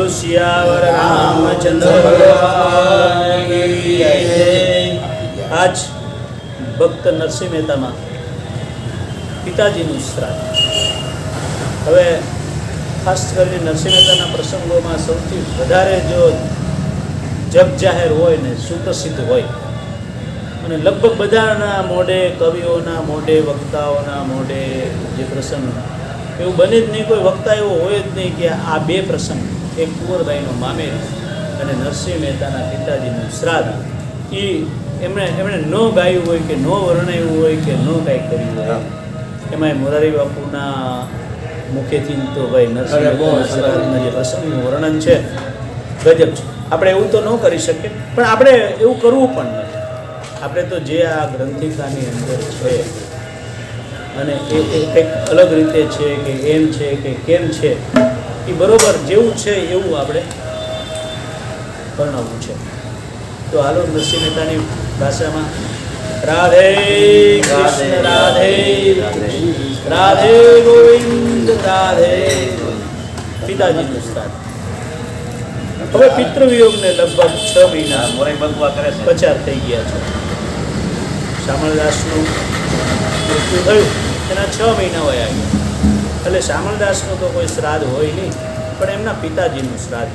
सियावर रामचंद्र भगवान की जय। आज भक्त नरसिंह મહેતામાં પિતાજીનું શ્રાદ્ધ। હવે ખાસ કરીને નરસિંહ મહેતાના પ્રસંગોમાં સૌથી વધારે જો જગ જાહેર હોય ને સુપ્રસિદ્ધ હોય અને લગભગ બધાના મોઢે, કવિઓના મોઢે, વક્તાઓના મોઢે જે પ્રસંગ એવું બને જ નહીં, કોઈ વક્તા એવો હોય જ નહીં કે આ બે પ્રસંગ, એક કુંવરબાઈનો મામેર અને નરસિંહ મહેતાના પિતાજીનું શ્રાદ્ધ, એ એમણે ન ગાયું હોય કે ન વર્ણવ્યું હોય કે ન કાંઈ કર્યું હોય। એમાં મોરારી બાપુના મુખેથી તો ભાઈ નરસિંહ મહેતાના શ્રાદ્ધના જે પ્રસંગનું વર્ણન છે ગજબ છે। આપણે એવું તો ન કરી શકીએ, પણ આપણે એવું કરવું પણ નથી। આપણે તો જે આ ગ્રંથિકાની અંદર છે અને એ કંઈક અલગ રીતે છે કે એમ છે કે કેમ છે, એ બરોબર જેવું છે એવું આપણે વર્ણવવું છે। તો હાલો નરસિંહ મહેતાની ભાષામાં રાધે કૃષ્ણ રાધે રાધે ગોવિંદ રાધે। પિતાજીનું શ્રાદ્ધ। હવે પિતૃવિયોગને લગભગ 6 મહિના પસાર થઈ ગયા છે। શામળદાસનું મૃત્યુ થયું એના 6 મહિના વયા ગયા, એટલે શામળદાસનું તો કોઈ શ્રાદ્ધ હોય નહીં, પણ એમના પિતાજીનું શ્રાદ્ધ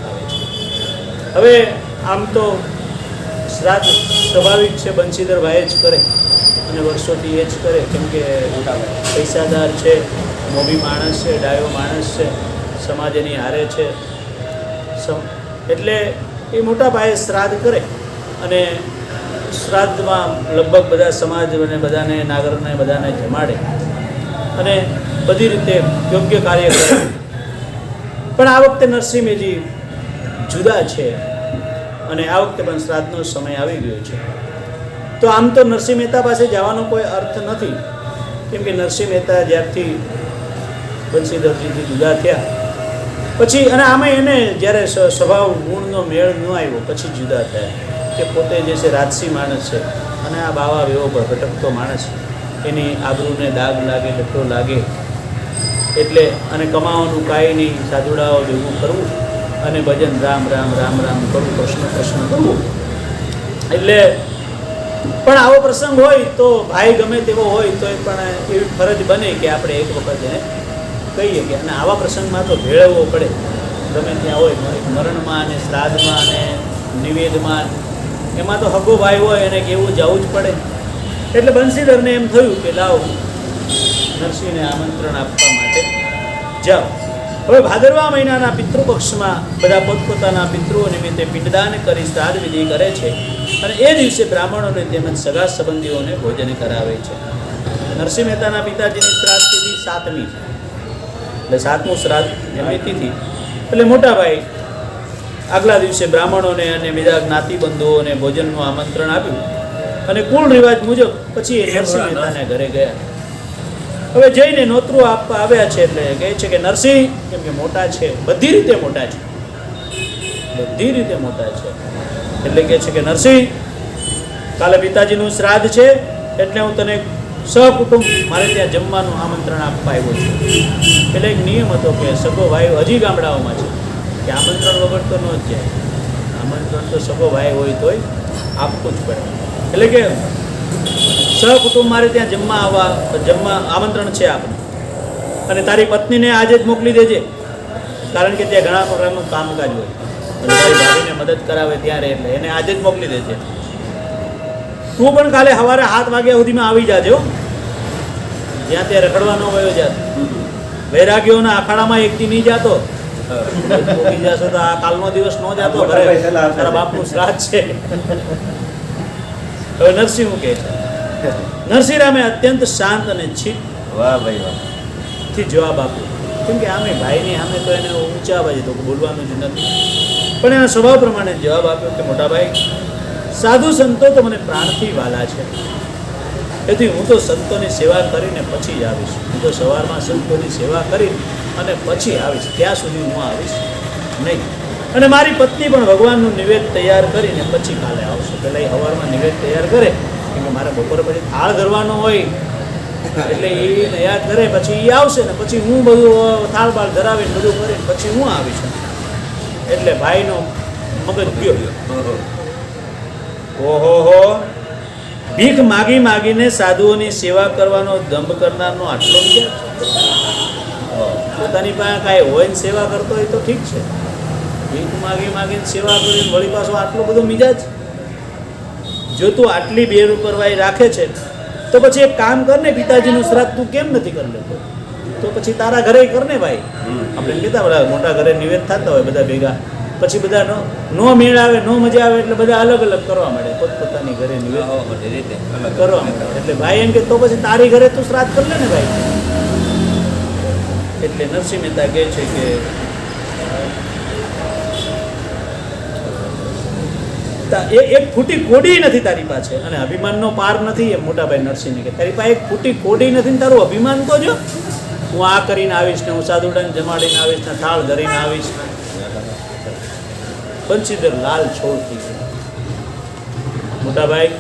આવે છે। હવે આમ તો શ્રાદ્ધ સ્વાભાવિક છે, બંશીધરભાઈ જ કરે અને વર્ષોથી એ જ કરે, કેમ કે પૈસાદાર છે, મોભી માણસ છે, ડાયો માણસ છે, સમાજ એની હારે છે, એટલે એ મોટા પાયે શ્રાદ્ધ કરે અને શ્રાદ્ધમાં લગભગ બધા સમાજ અને બધાને, નાગરને બધાને જમાડે અને બધી રીતે યોગ્ય કાર્ય કરે। પણ આ વખતે નરસિંહ મહેજી જુદા છે અને આ વખતે પણ શ્રાદ્ધનો સમય આવી ગયો છે। તો આમ તો નરસિંહ મહેતા પાસે જવાનો કોઈ અર્થ નથી, કેમ કે નરસિંહ મહેતા જ્યારથી બંશીધરજીથી જુદા થયા પછી, અને આમાં એને જ્યારે સ્વભાવ ગુણનો મેળ ન આવ્યો પછી જુદા થયા, કે પોતે જે છે રાજસી માણસ છે અને આ બાવા વેવો પર ભટકતો માણસ, એની આબરૂને દાગ લાગે, લઠ્ઠો લાગે એટલે, અને કમાવાનું કાંઈ નહીં, સાધુડાઓ ભેગું કરવું અને ભજન રામ રામ રામ રામ કરવું, કૃષ્ણ કૃષ્ણ કરવું। એટલે પણ આવો પ્રસંગ હોય તો ભાઈ ગમે તેવો હોય તો એ પણ એવી ફરજ બને કે આપણે એક વખત એને કહીએ કે, અને આવા પ્રસંગમાં તો ભેળવવો પડે, ગમે ત્યાં હોય, મરણમાં અને શ્રાદ્ધમાં અને નિવેદમાં, એમાં તો હગો ભાઈ હોય એને કેવું જવું જ પડે। એટલે બંશીધરને એમ થયું કે લાવો નરસિંહને આમંત્રણ આપવા માટે જાઓ। હવે ભાદરવા મહિનાના પિતૃપક્ષમાં બધા પોતપોતાના પિતૃઓ નિમિત્તે પિંડદાન કરી શ્રાદ્ધ વિધિ કરે છે અને એ દિવસે બ્રાહ્મણોને તેમજ સગા સંબંધીઓને ભોજન કરાવે છે। નરસિંહ મહેતાના પિતાજીની શ્રાદ્ધ તિથિ 7મી છે, એટલે 7મું શ્રાદ્ધ એમની તિથિ, એટલે મોટા ભાઈ આગલા દિવસે બ્રાહ્મણોને અને બીજા જ્ઞાતિબંધુઓને ભોજનનું આમંત્રણ આપ્યું અને કુળ રિવાજ મુજબ પછી એ નરસિંહ મહેતાના ઘરે ગયા। હવે જઈને નોતરું આપવા આવ્યા છે, એટલે કહે છે કે નરસિંહ, કેમ કે મોટા છે, બધી રીતે મોટા છે, બધી રીતે મોટા છે, એટલે કહે છે કે નરસિંહ, કાલે પિતાજીનું શ્રાદ્ધ છે એટલે હું તને સહકુટુંબ મારે ત્યાં જમવાનું આમંત્રણ આપવા આવ્યો છું। એટલે એક નિયમ હતો કે સગો ભાઈઓ હજી ગામડાઓમાં છે કે આમંત્રણ વગર તો ન જ જાય, આમંત્રણ તો સગો ભાઈ હોય તોય આપવું જ પડે। એટલે કે સહકુટુંબ મારે ત્યાં જમવા આમંત્રણ છે આપણે, અને તારી પત્નીને આજે જ મોકલી દેજે, કારણ કે ત્યાં ઘણા પ્રકારનું કામકાજ હોય, તારી ભાભીને મદદ કરાવે ત્યારે, એટલે એને આજે જ મોકલી દેજે। તું પણ કાલે સવારે 7 વાગ્યા સુધીમાં આવી જાજો, જ્યાં ત્યાં રખડવા ન વયો જાત, વૈરાગ્યોના અખાડામાં એકથી નહીં જાતો, જશો તો આ કાલનો દિવસ ન જાતો, તારા બાપનું શ્રાદ્ધ છે। હવે નરસિંહ શું કહે છે? નરસિંહ રામે અત્યંત શાંત અને છીપ થી જવાબ આપ્યો, કેમ કે આમે ભાઈની સામે તો એને ઊંચા અવાજે તો બોલવાનું જ નથી, પણ એના સ્વભાવ પ્રમાણે જવાબ આપ્યો કે મોટા ભાઈ, સાધુ સંતો તો મને પ્રાણથી વાલા છે, તેથી હું તો સંતોની સેવા કરીને પછી જ આવીશ। હું તો સવારમાં સંતોની સેવા કરી અને પછી આવીશ, ત્યાં સુધી હું આવીશ નહીં। અને મારી પત્ની પણ ભગવાનનું નિવેદ તૈયાર કરીને પછી કાલે આવશે। પહેલાં એ સવારમાં નિવેદ તૈયાર કરે, કેમ કે મારે બપોરે પછી થાળ ધરવાનો હોય, એટલે એ તૈયાર કરે પછી એ આવશે ને પછી હું બધું થાળ બાળ ધરાવીને બધું કરીને પછી હું આવીશ। એટલે ભાઈનો મગજ ગયો. ઓહો હો, ભીખ માગી માગીને સાધુઓની સેવા કરવાનો દંભ કરનારનો આટલો વિચાર. પોતાની પાસે કાંઈ હોય ને સેવા કરતો હોય તો ઠીક છે, ભીખ માગી માગીને સેવા કરીને વળી પાછો આટલો બધો મિજાજ. જો તું આટલી બેરૂપરવાઈ રાખે છે તો પછી એક કામ કર ને, પિતાજીનું શ્રાદ્ધ તું કેમ નથી કરી લેતો? તો પછી તારા ઘરે કર ને ભાઈ. આપણે કહેતા બધા મોટા ઘરે નિવેદ થતા હોય બધા ભેગા, પછી બધા નો મેળ આવે, નો મજા આવે એટલે બધા અલગ અલગ કરવા માંડે, પોતપોતાની ઘરે નિવેદ કરવા માંડે. એટલે ભાઈ એમ કે તો પછી તારી ઘરે તું શ્રાદ્ધ કરી લે ને ભાઈ. એટલે નરસિંહ મહેતા કહે છે કે એક ફૂટી કોડી નથી તારી પાસે, અને અભિમાનનો પાર નથી. એમ મોટાભાઈ નરસિંહને કે તારી પાસે એક ફૂટી કોડી નથી ને તારું અભિમાન તો જો, હું આ કરીને આવીશ ને, હું સાધુડાને જમાડીને આવીશ ને, થાળ ધરીને આવીશ. બંસીધર લાલ છોડ થઈ ગયો. મોટાભાઈ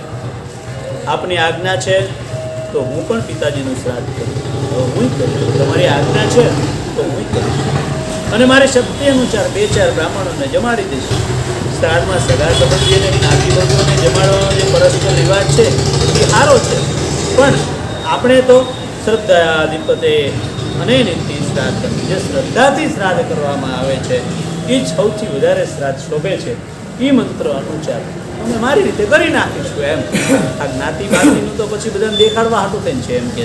આપની આજ્ઞા છે તો હું પણ પિતાજીનું શ્રાદ્ધ કરું, હું કરીશ. તમારી આજ્ઞા છે તો હું કરીશ, અને મારી શક્તિ અનુસાર 2-4 બ્રાહ્મણોને જમાડી દઈશ. શ્રાદ્ધમાં સગા સંબંધીઓને, જ્ઞાતિબંધુઓને જમાડવાનો જે પરસ્પર રિવાજ છે એ સારો છે, પણ આપણે તો શ્રદ્ધાધિપતે અને નીતિ શ્રાદ્ધ કરવી, જે શ્રદ્ધાથી શ્રાદ્ધ કરવામાં આવે છે એ જ સૌથી વધારે શ્રાદ્ધ શોભે છે. એ મંત્ર અનુસાર અમે મારી રીતે કરી નાખીશું. એમ આ જ્ઞાતિ બાતિનું તો પછી બધાને દેખાડવા હાટું થઈને છે. એમ કે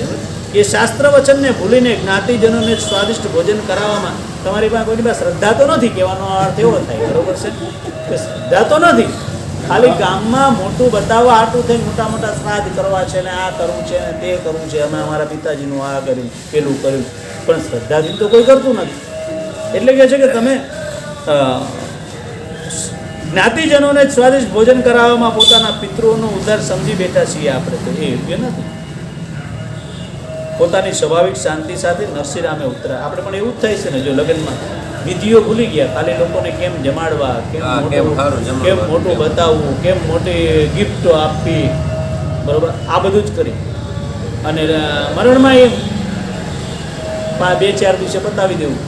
એ શાસ્ત્ર વચનને ભૂલીને જ્ઞાતિજનોને સ્વાદિષ્ટ ભોજન કરાવવામાં તમારી પાસે કોઈની પાસે શ્રદ્ધા તો નથી, કહેવાનો અર્થ એવો થાય. બરોબર છે કે શ્રદ્ધા તો નથી, ખાલી ગામમાં મોટું બતાવવા હાટું થઈને મોટા મોટા શ્રાદ્ધ કરવા છે ને, આ કરવું છે ને તે કરવું છે, અમે અમારા પિતાજીનું આ કર્યું પેલું કર્યું, પણ શ્રદ્ધાથી તો કોઈ કરતું નથી. એટલે કહે છે કે તમે જ્ઞાતિજનોને સ્વાદિષ્ટ ભોજન કરાવવામાં પોતાના પિતૃઓનો ઉદ્ધાર સમજી બેઠા છીએ આપણે, તો એ યોગ્ય નથી. પોતાની સ્વાભાવિક શાંતિ સાથે નરસિંહરામે ઉતરા. આપણે પણ એવું જ થાય છે ને, જો લગ્નમાં વિધિઓ ભૂલી ગયા, ખાલી લોકોને કેમ જમાડવા, કેમ મોટું બતાવવું, કેમ મોટી ગિફ્ટો આપવી, બરોબર, આ બધું જ કરી અને મરણમાં એમ 2-4 દિવસે પતાવી દેવું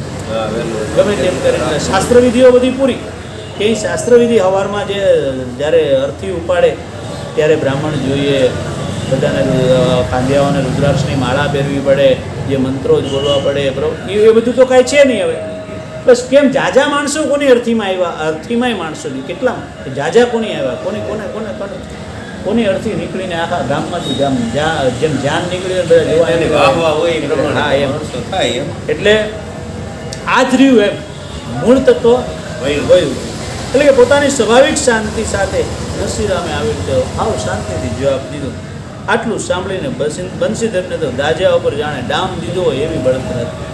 ગમે તેમ કરીને. શાસ્ત્રવિધિઓ બધી પૂરી. કે શાસ્ત્રવિધિ સવારમાં જ્યારે અર્થી ઉપાડે ત્યારે બ્રાહ્મણ જોઈએ, બધાને કાંધિયાઓને રુદ્રાક્ષની માળા પહેરવી પડે, જે મંત્રો જ બોલવા પડે, બરાબર, એ બધું તો કાંઈ છે નહીં હવે. બસ કેમ જાજા માણસો કોની અર્થીમાં આવ્યા, અર્થીમાંય માણસો નહીં, કેટલા જાજા કોની આવ્યા, કોની અર્થી નીકળીને આખા ગામમાંથી જેમ જાન નીકળી બધા. હા એમ. એટલે આ જ રહ્યું એમ મૂળ તત્વ વયું. એટલે કે પોતાની સ્વાભાવિક શાંતિ સાથે નરસિંહરામે આવી રીતે આવ શાંતિથી જવાબ દીધો. આટલું સાંભળીને બંસીધરને તો દાજા ઉપર જાણે ડામ દીધો હોય એવી બળતરા હતી,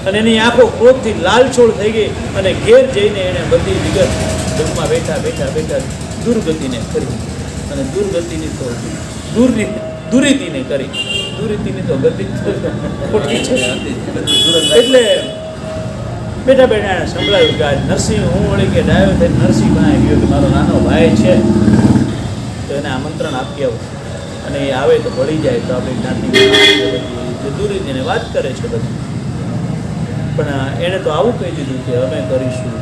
અને એની આંખો ક્રોધથી લાલચોળ થઈ ગઈ, અને ઘેર જઈને એણે બધી વિગત જમવા બેઠા દુર્ગતિને કરી, અને દુર્ગતિની તો દુરીતિને કરી. દુરીતિની તો ગતિ ખોટી છે. એટલે બેઠા એણે સંભળાયું કે આજ નરસિંહ, હું વળી કે ડાયો થઈને નરસિંહ બનાવી ગયો કે મારો નાનો ભાઈ છે, તો એને આમંત્રણ આપી આવું, અને એ આવે તો ભળી જાય તો આપણે જ્ઞાતિ દુરીતિને વાત કરે છે બધી. પણ એણે તો આવું કહી દીધું કે અમે કરીશું,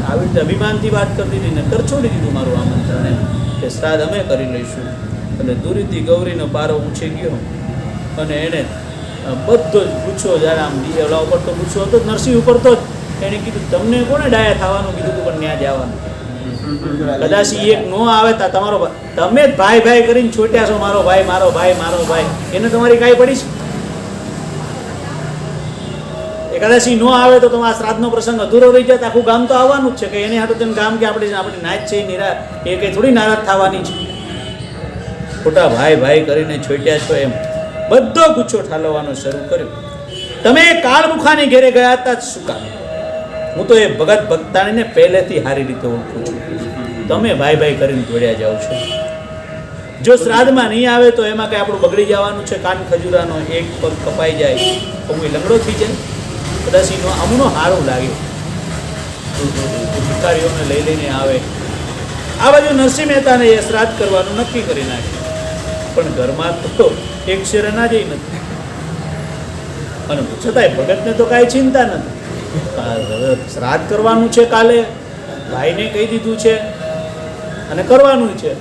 આવી રીતે અભિમાનથી વાત કરી દીધી ને કરછોડી દીધું મારું આમંત્રણ, કે શ્રાદ્ધ અમે કરી લઈશું. અને દુરીતિ ગૌરીનો પારો ઊંચે ગયો, અને એણે બધો જ પૂછો, જ્યારે આમ ઓલા ઉપર તો પૂછો હતો નરસિંહ ઉપર, તો જ એણે કીધું તમને કોને ડાયા થવાનું કીધું તું, પણ ત્યાં જવાનું. કદાચ એક નો આવે તા તમારો તમે જ ભાઈ કરીને છોટ્યા છો, મારો ભાઈ, એને તમારી કાંઈ પડી છે? એ કદાચ નો આવે તો તમારા શ્રાદ્ધનો પ્રસંગ અધૂરો રહી જાય. આખું ગામ તો આવવાનું જ છે, કે એને હાટું તેમ ગામ કે આપણી નાચ છે એ કંઈ થોડી નારાજ થવાની છે. ખોટા ભાઈ કરીને છોટ્યા છો એમ બધો ગુચ્છો ઠાલવવાનો શરૂ કર્યો. તમે કાળમુખાની ઘેરે ગયા હતા શું કામ? હું તો એ ભગત ભક્તાણીને પહેલેથી સારી રીતે ઓળખું છું. તમે ભાઈ કરીને દોડ્યા જાઓ છો. જો શ્રાદ્ધમાં નહીં આવે તો એમાં કંઈ આપણું બગડી જવાનું છે. કાન ખજૂરાનો એક પગ કપાઈ જાય તો હું લંગડો થઈ જાય. કદાચ અમુનો સારું લાગે, ભિખારીઓને લઈને આવે. આ બાજુ નરસિંહ મહેતાને એ શ્રાદ્ધ કરવાનું નક્કી કરી નાખ્યું, પણ ઘરમાં તો એક શેર અનાજ નથી, અને છતાંય ભગતને તો કાંઈ ચિંતા નથી. હવે શ્રાદ્ધ કરવાનું છે કાલે, ભાઈને કહી દીધું છે અને કરવાનું છે,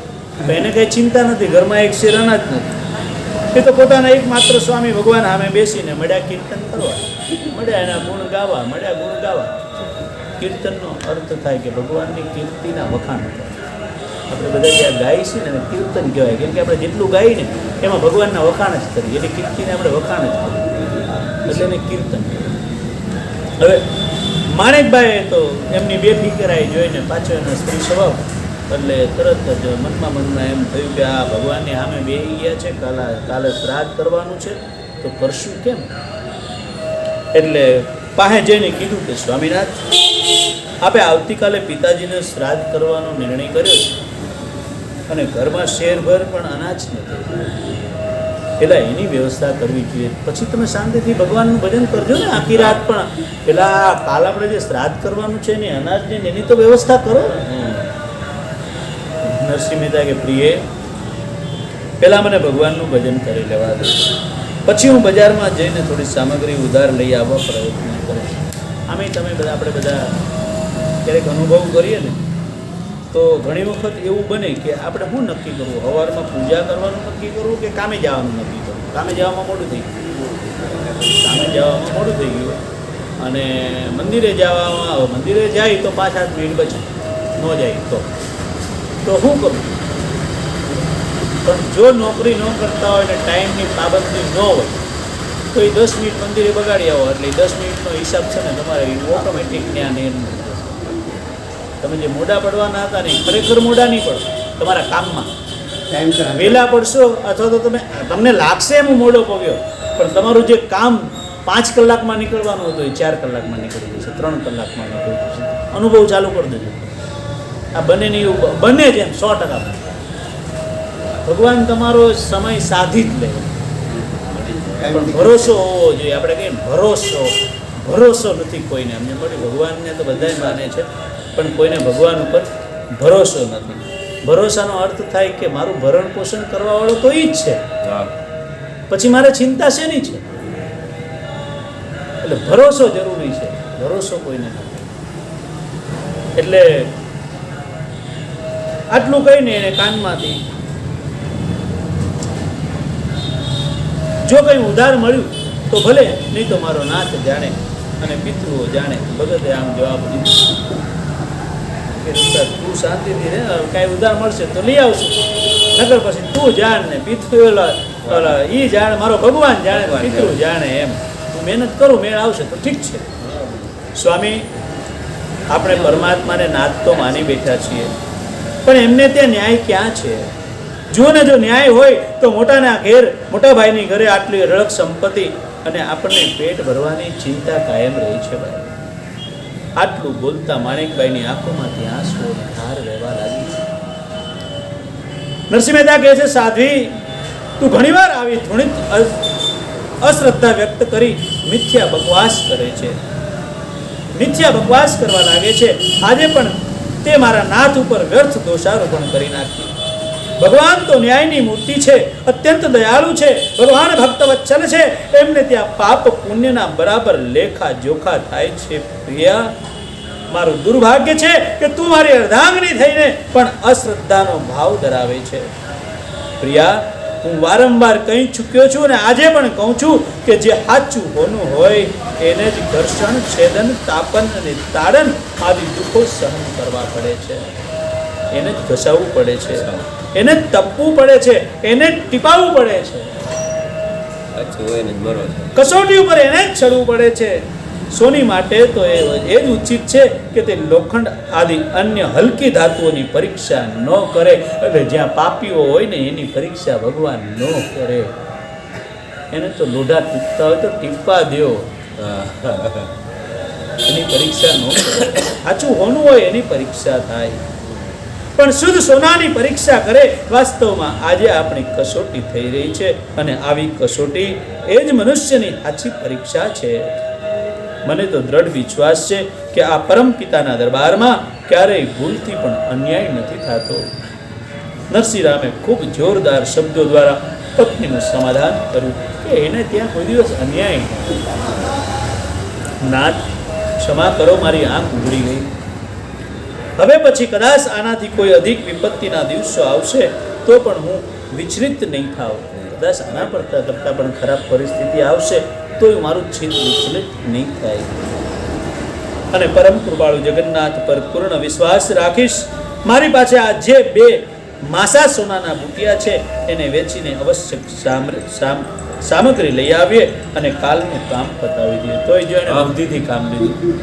તો એને કંઈ ચિંતા નથી, ઘરમાં એક શેર અનાજ નથી. એ તો પોતાના એકમાત્ર સ્વામી ભગવાન સામે બેસીને મળ્યા કીર્તન કરવા, મળ્યા એના ગુણ ગાવા, મળ્યા ગુણ ગાવા. કીર્તનનો અર્થ થાય કે ભગવાનની કીર્તિના વખાણ કરવા. આપણે બધા જ્યાં ગાઈએ છીએ ને એને કીર્તન કહેવાય, કેમ કે આપણે જેટલું ગાઈએ ને એમાં ભગવાનના વખાણ જ કરીએ, એટલે કીર્તિને આપણે વખાણ જ કરીએ, એટલે એને કીર્તન કહેવાય. હવે માણેકભાઈએ તો એમની બેફિકરાઈ જોઈને પાછો એનો સ્ત્રી સ્વભાવ, એટલે તરત જ મનમાં એમ થયું કે આ ભગવાનની સામે બેસી ગયા છે, કાલે શ્રાદ્ધ કરવાનું છે, તો કરશું કેમ? એટલે પાસે જઈને કીધું કે સ્વામિનાથ, આપે આવતીકાલે પિતાજીને શ્રાદ્ધ કરવાનો નિર્ણય કર્યો છે અને ઘરમાં શેરભર પણ અનાજ નથી, એટલે એની વ્યવસ્થા કરવી જોઈએ. પછી તમે શાંતિથી ભગવાનનું ભજન કરજો ને આખી રાત, પણ પેલા કાલ આપણે જે શ્રાદ્ધ કરવાનું છે ને અનાજની એની તો વ્યવસ્થા કરો. નરસિંહ મહેતા કે પ્રિય, પહેલાં મને ભગવાનનું ભજન કરી લેવા દો, પછી હું બજારમાં જઈને થોડી સામગ્રી ઉધાર લઈ આવવા પ્રયત્ન કરીશ. આમે તમે બધા આપણે બધા ક્યારેક અનુભવ કરીએ ને તો ઘણી વખત એવું બને કે આપણે શું નક્કી કરવું, સવારમાં પૂજા કરવાનું નક્કી કરવું કે કામે જવાનું નક્કી કરવું. કામે જવામાં મોડું થઈ ગયું, અને મંદિરે જાય તો 5-8 મિનિટ બચે, ન જાય તો શું કરવું? પણ જો નોકરી ન કરતા હોય ને ટાઈમની પાબંદી ન હોય તો એ 10 મિનિટ મંદિરે બગાડી આવો, એટલે 10 મિનિટનો હિસાબ છે ને તમારે ઓટોમેટિક જ્ઞાન એમ. તમે જે મોડા પડવાના હતા ને ખરેખર મોડા નહીં પડો, તમારા કામમાં વહેલા પડશો, અથવા તો તમને લાગશે એમ હું મોડો પગ્યો, પણ તમારું જે કામ 5 કલાકમાં નીકળવાનું હતું એ 4 કલાકમાં નીકળી જશે, 3 કલાકમાં નીકળી જશે. અનુભવ ચાલુ કરી દેજો. આ બને જ એમ 100%. ભગવાન તમારો સમય સાધી જ લે, પણ ભરોસો હોવો જોઈએ. આપણે કહીએ ભરોસો નથી કોઈને. અમને મળ્યું ભગવાનને તો બધા માને છે, પણ કોઈને ભગવાન ઉપર ભરોસો નથી. ભરોસાનો અર્થ થાય કે મારું ભરણ પોષણ કરવાવાળો તો ઈ જ છે, પછી મારે ચિંતા શેની છે? એટલે ભરોસો જરૂરી છે, ભરોસો કોઈને નથી. એટલે આટલું કહીને એને કાનમાંથી જો કંઈ ઉધાર મળ્યું તો ભલે, નહીં તો મારો નાથ જાણે અને પિતૃઓ જાણે. ભગતે આમ જવાબ દીધો કે તું શાંતિથી રહે, કાંઈ ઉધાર મળશે તો લઈ આવશું, નગર પછી તું જાણ ને પિતૃ ઈ જાણે, મારો ભગવાન જાણે, પિતૃ જાણે. એમ તું મહેનત કરું, મેળ આવશે તો ઠીક છે. સ્વામી, આપણે પરમાત્માને નાથ તો માની બેઠા છીએ, પણ એમને ત્યાં ન્યાય ક્યાં છે? જો ને જો ન્યાય હોય તો મોટા ભાઈની ઘરે આટલી રળક સંપત્તિ અને આપણને પેટ ભરવાની ચિંતા કાયમ રહી છે. ભાઈ, આટલું બોલતા માણેકભાઈની આંખોમાંથી આંસુઓ ધાર વહેવા લાગી. નરસિંહ મહેતા કહે છે, સાધ્વી, તું ઘણીવાર આવી ધૂણિત અશ્રદ્ધા વ્યક્ત કરી મિથ્યા બકવાસ કરે છે, મિથ્યા બકવાસ કરવા લાગે છે. આજે પણ તે મારા નાથ ઉપર વ્યર્થ દોષારોપણ કરી નાખ્યું. ભગવાન તો ન્યાયની મૂર્તિ છે, અત્યંત દયાળુ છે, ભગવાન ભક્ત વત્સલ છે, એમને ત્યાં પાપ પુણ્યના બરાબર લેખા જોખા થાય છે. પ્રિયા, મારું દુર્ભાગ્ય છે કે તું મારી અર્ધાંગની થઈને પણ અશ્રદ્ધાનો ભાવ ધરાવે છે. પ્રિયા, હું વારંવાર કહી ચૂક્યો છું અને આજે પણ કહું છું કે જે સાચું હોનું હોય એને જ ઘર્ષણ, છેદન, તાપન અને તાડન આવી દુઃખો સહન કરવા પડે છે, એને જ ઘસાવવું પડે છે, એને જ તપવું પડે છે, એને જ ટીપાવવું પડે છે, કસોટી ઉપર એને જ ચડવું પડે છે. સોની માટે તો એ જ ઉચિત છે કે તે લોખંડ આદિ અન્ય હલકી ધાતુઓની પરીક્ષા ન કરે. એટલે જ્યાં પાપીઓ હોય ને એની પરીક્ષા ભગવાન ન કરે. એને તો લોઢા ટીપતા હોય તો ટીપવા દો, એની પરીક્ષા ન કરે. સાચું હોનું હોય એની પરીક્ષા થાય, પણ શુદ્ધ સોનાની પરીક્ષા કરે. વાસ્તવમાં આજે આપણી કસોટી થઈ રહી છે, અને આવી કસોટી એ જ મનુષ્યની સાચી પરીક્ષા છે. મને તો દ્રઢ વિશ્વાસ છે કે આ પરમ પિતાના દરબારમાં ક્યારેય ભૂલથી પણ અન્યાય નથી થતો. નરસિંહ રામે ખૂબ જોરદાર શબ્દો દ્વારા પત્નીનું સમાધાન કર્યું કે એને ત્યાં કોઈ દિવસ અન્યાય નથી. નાથ, ક્ષમા કરો, મારી આંખ ઉઘડી ગઈ. હવે પછી કદાચ આનાથી કોઈ અધિક વિપત્તિના દિવસો આવશે તો પણ હું વિચલિત નહીં થાવ. કદાચ આના કરતાં પણ ખરાબ પરિસ્થિતિ આવશે તો મારું ચિત્ત વિચલિત નહીં થાય. અને પરમ કૃપાળુ જગન્નાથ પર પૂર્ણ વિશ્વાસ રાખીશ. મારી પાસે આ જે 2 માસા સોનાના બુટિયા છે એને વેચીને અવશ્ય સામગ્રી લઈ આવીએ અને કાલનું કામ પતાવી દઈએ. તોય જો એને બુદ્ધિથી કામ લીધું,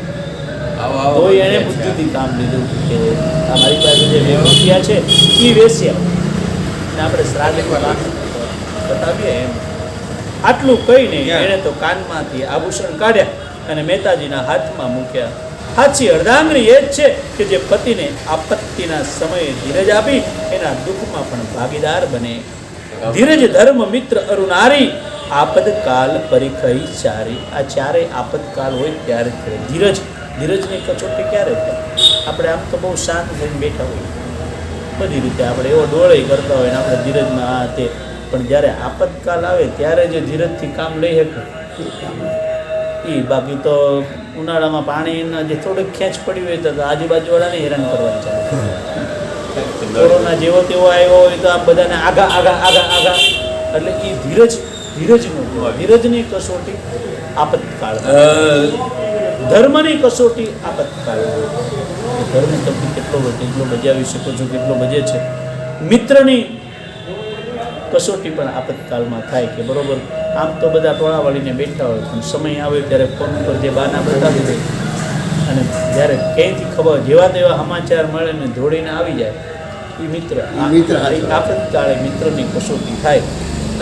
તોય એને બુદ્ધિથી કામ લીધું કે આ મારી પાસે જે 2 બુટિયા છે એ વેચ્યા અને આપણે શ્રાદ્ધનું કામ બતાવીએ એમ. આટલું કહીને એણે તો કાનમાંથી આભૂષણ કાઢ્યા અને મહેતાજીના હાથમાં મૂક્યા. સાચી અર્ધાંગણી એ જ છે કે જે પતિને આપત્તિના સમયે ધીરજ આપી એના દુઃખમાં પણ ભાગીદાર બને. ધીરજ ધર્મ મિત્ર અરુનારી આપદકાલ પરિખઈ ચારી. આ ચારેય આપતકાલ હોય ત્યારે ધીરજની કચોટી ક્યારે થાય? આપણે આમ તો બહુ શાંત થઈને બેઠા હોઈએ, બધી રીતે આપણે એવો ડોળે કરતા હોય ને આપણે ધીરજમાં આ તે, પણ જ્યારે આપતકાલ આવે ત્યારે જે ધીરજથી કામ લઈ શકે એ. બાકી તો ઉનાળામાં પાણીના જે થોડુંક ખેંચ પડ્યું હોય તો આજુબાજુવાળાને હેરાન કરવાની ચાલે. કોરોના જેવો તેવો આવ્યો હોય તો આ બધાને આગા એટલે એ ધીરજની કસોટી આપતકાળ, ધર્મની કસોટી આપતકાળ. ધર્મ તમે કેટલો બજાવી શકો છો, કેટલો બજે છે. મિત્રની કસોટી પણ આપતકાળમાં થાય કે બરોબર આમ તો બધા ટોળા વાળીને બેઠા હોય પણ સમય આવે ત્યારે ફોન પર જે બાના બતાવી દે અને જ્યારે ક્યાંયથી ખબર જેવા તેવા સમાચાર મળે ને દોડીને આવી જાય એ મિત્ર. આપતકાળે મિત્રની કસોટી થાય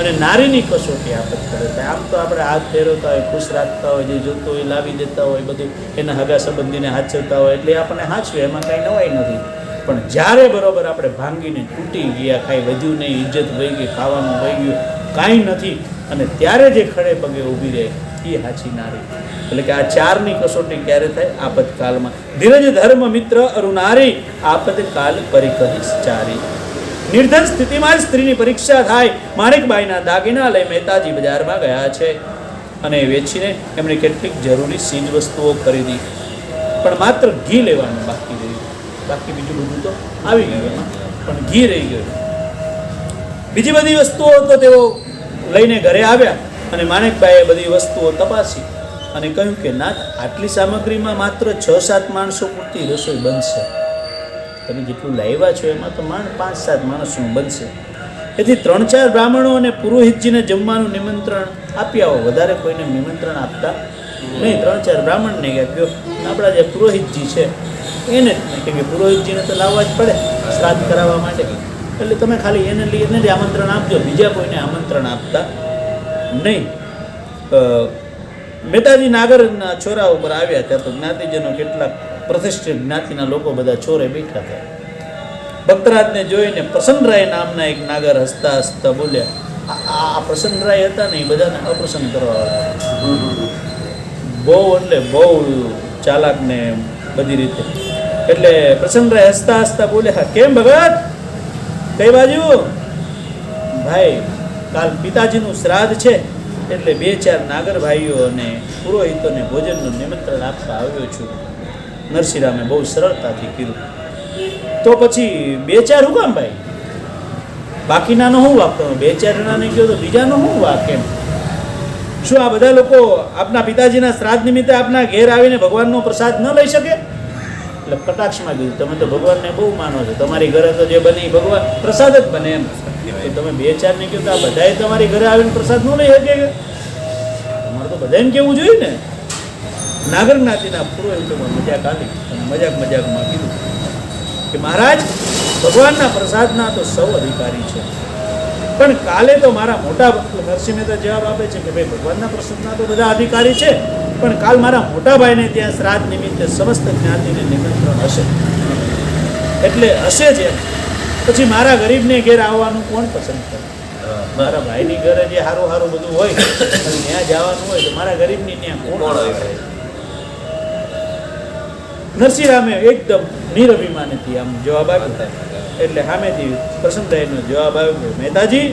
અને નારીની કસોટી આપતકાળે થાય. આમ તો આપણે હાથ ફેરવતા હોય, ખુશ રાખતા હોય, જે જોતો હોય લાવી દેતા હોય, બધું એના હગા સંબંધીને હાચવતા હોય એટલે આપણને હાચવે, એમાં કાંઈ નવાઈ નથી. પણ જ્યારે બરોબર આપણે ભાંગીને તૂટી ગયા, કાંઈ વધ્યું નહીં, ઇજ્જત વહી ગઈ, ખાવાનું વહી ગયું, કાંઈ નથી, અને ત્યારે જે ખડે પગે ઊભી રહે એ હાચી નારી. એટલે કે આ ચારની કસોટી ક્યારે થાય? આપતકાલમાં. ધીરજ ધર્મ મિત્ર અરુનારી આપતકાલ પરિકહિસ ચારી. નિર્ધન સ્થિતિમાં જ સ્ત્રીની પરીક્ષા થાય. માણેકબાઈના દાગીના લઈ મહેતાજી બજારમાં ગયા છે અને વેચીને એમણે કેટલીક જરૂરી ચીજ વસ્તુઓ ખરીદી, પણ માત્ર ઘી લેવાનું બાકી રહ્યું. બાકી બીજું બધું તો આવી ગયું એમાં, પણ ઘી રહી ગયું. બીજી બધી વસ્તુઓ તો તેઓ લઈને ઘરે આવ્યા અને માણેકબાઈએ બધી વસ્તુઓ તપાસી અને કહ્યું કે નાથ, આટલી સામગ્રીમાં માત્ર 6-7 માણસો પૂરતી રસોઈ બનશે. તમે જેટલું લાવ્યા છો એમાં તો 5-7 માણસનું બનશે. એથી 3-4 બ્રાહ્મણો અને પુરોહિતજીને જમવાનું નિમંત્રણ આપી આવો. વધારે કોઈને નિમંત્રણ આપતા નહીં. 3-4 બ્રાહ્મણને આપ્યો. આપણા જે પુરોહિતજી છે એને જ, કેમ કે પુરોહિતજીને તો લાવવા જ પડે શ્રાદ્ધ કરાવવા માટે, એટલે તમે ખાલી એને જ આમંત્રણ આપજો, બીજા કોઈને આમંત્રણ આપતા નહીં. મહેતાજી નાગરના છોરા ઉપર આવ્યા ત્યાં તો જ્ઞાતિજનો કેટલાક પ્રતિષ્ઠિત જ્ઞાતિના લોકો બધા છોરે બેઠા હતા. ભક્તરાજને જોઈને પ્રસન્નરાય નામના એક નાગર હસતા હસતા બોલ્યા. આ પ્રસન્નરાય હતા ને એ બધાને અપ્રસન્ન કરવા બહુ એટલે બહુ ચાલાક ને બધી રીતે. એટલે પ્રસન્નરાય હસતા હસતા બોલ્યા, કેમ ભગત, કઈ બાજુ? ભાઈ, કાલ પિતાજીનું શ્રાદ્ધ છે એટલે 2-4 નાગર ભાઈઓ અને પુરોહિતોને ભોજનનું નિમંત્રણ આપવા આવ્યો છું. નરસિંહરામે બહુ સરળતાથી કીધું. તો પછી 2-4 હું કામ ભાઈ? બાકીનાનો શું વાક? તમે 2-4 જણાને કહો તો બીજાનો શું વાક? એમ શું આ બધા લોકો આપના પિતાજીના શ્રાદ્ધ નિમિત્તે આપના ઘેર આવીને ભગવાનનો પ્રસાદ ન લઈ શકે? એટલે કટાક્ષમાં કીધું, તમે તો ભગવાનને બહુ માનો છો, તમારી ઘરે તો જે બને એ ભગવાન પ્રસાદ જ બને એમ. તો તમે 2-4 ને કહો તો આ બધાએ તમારી ઘરે આવીને પ્રસાદ ન લઈ શકે? તમારે તો બધાને કેવું જોઈએ ને. નાગર જ્ઞાતિના પુરોહિતોમાં મજાક આવી અને મજાકમાં કીધું કે મહારાજ, ભગવાનના પ્રસાદના તો સૌ અધિકારી છે, પણ કાલે તો મારા મોટા, નરસિંહ મહેતા જવાબ આપે છે કે ભાઈ ભગવાનના પ્રસાદના તો બધા અધિકારી છે, પણ કાલ મારા મોટા ભાઈને ત્યાં શ્રાદ્ધ નિમિત્તે સમસ્ત જ્ઞાતિને નિમંત્રણ હશે, એટલે હશે જ એમ. પછી મારા ગરીબને ઘેર આવવાનું કોણ પસંદ કરે? મારા ભાઈની ઘરે જે સારું બધું હોય અને ત્યાં જવાનું હોય તો મારા ગરીબની ત્યાં કોણ આવે? નરસિંહરામે એકદમ નિરભિમાનથી આમ જવાબ આપ્યો. એટલે સામેથી પ્રસન્નરાયનો જવાબ આવ્યો, મહેતાજી,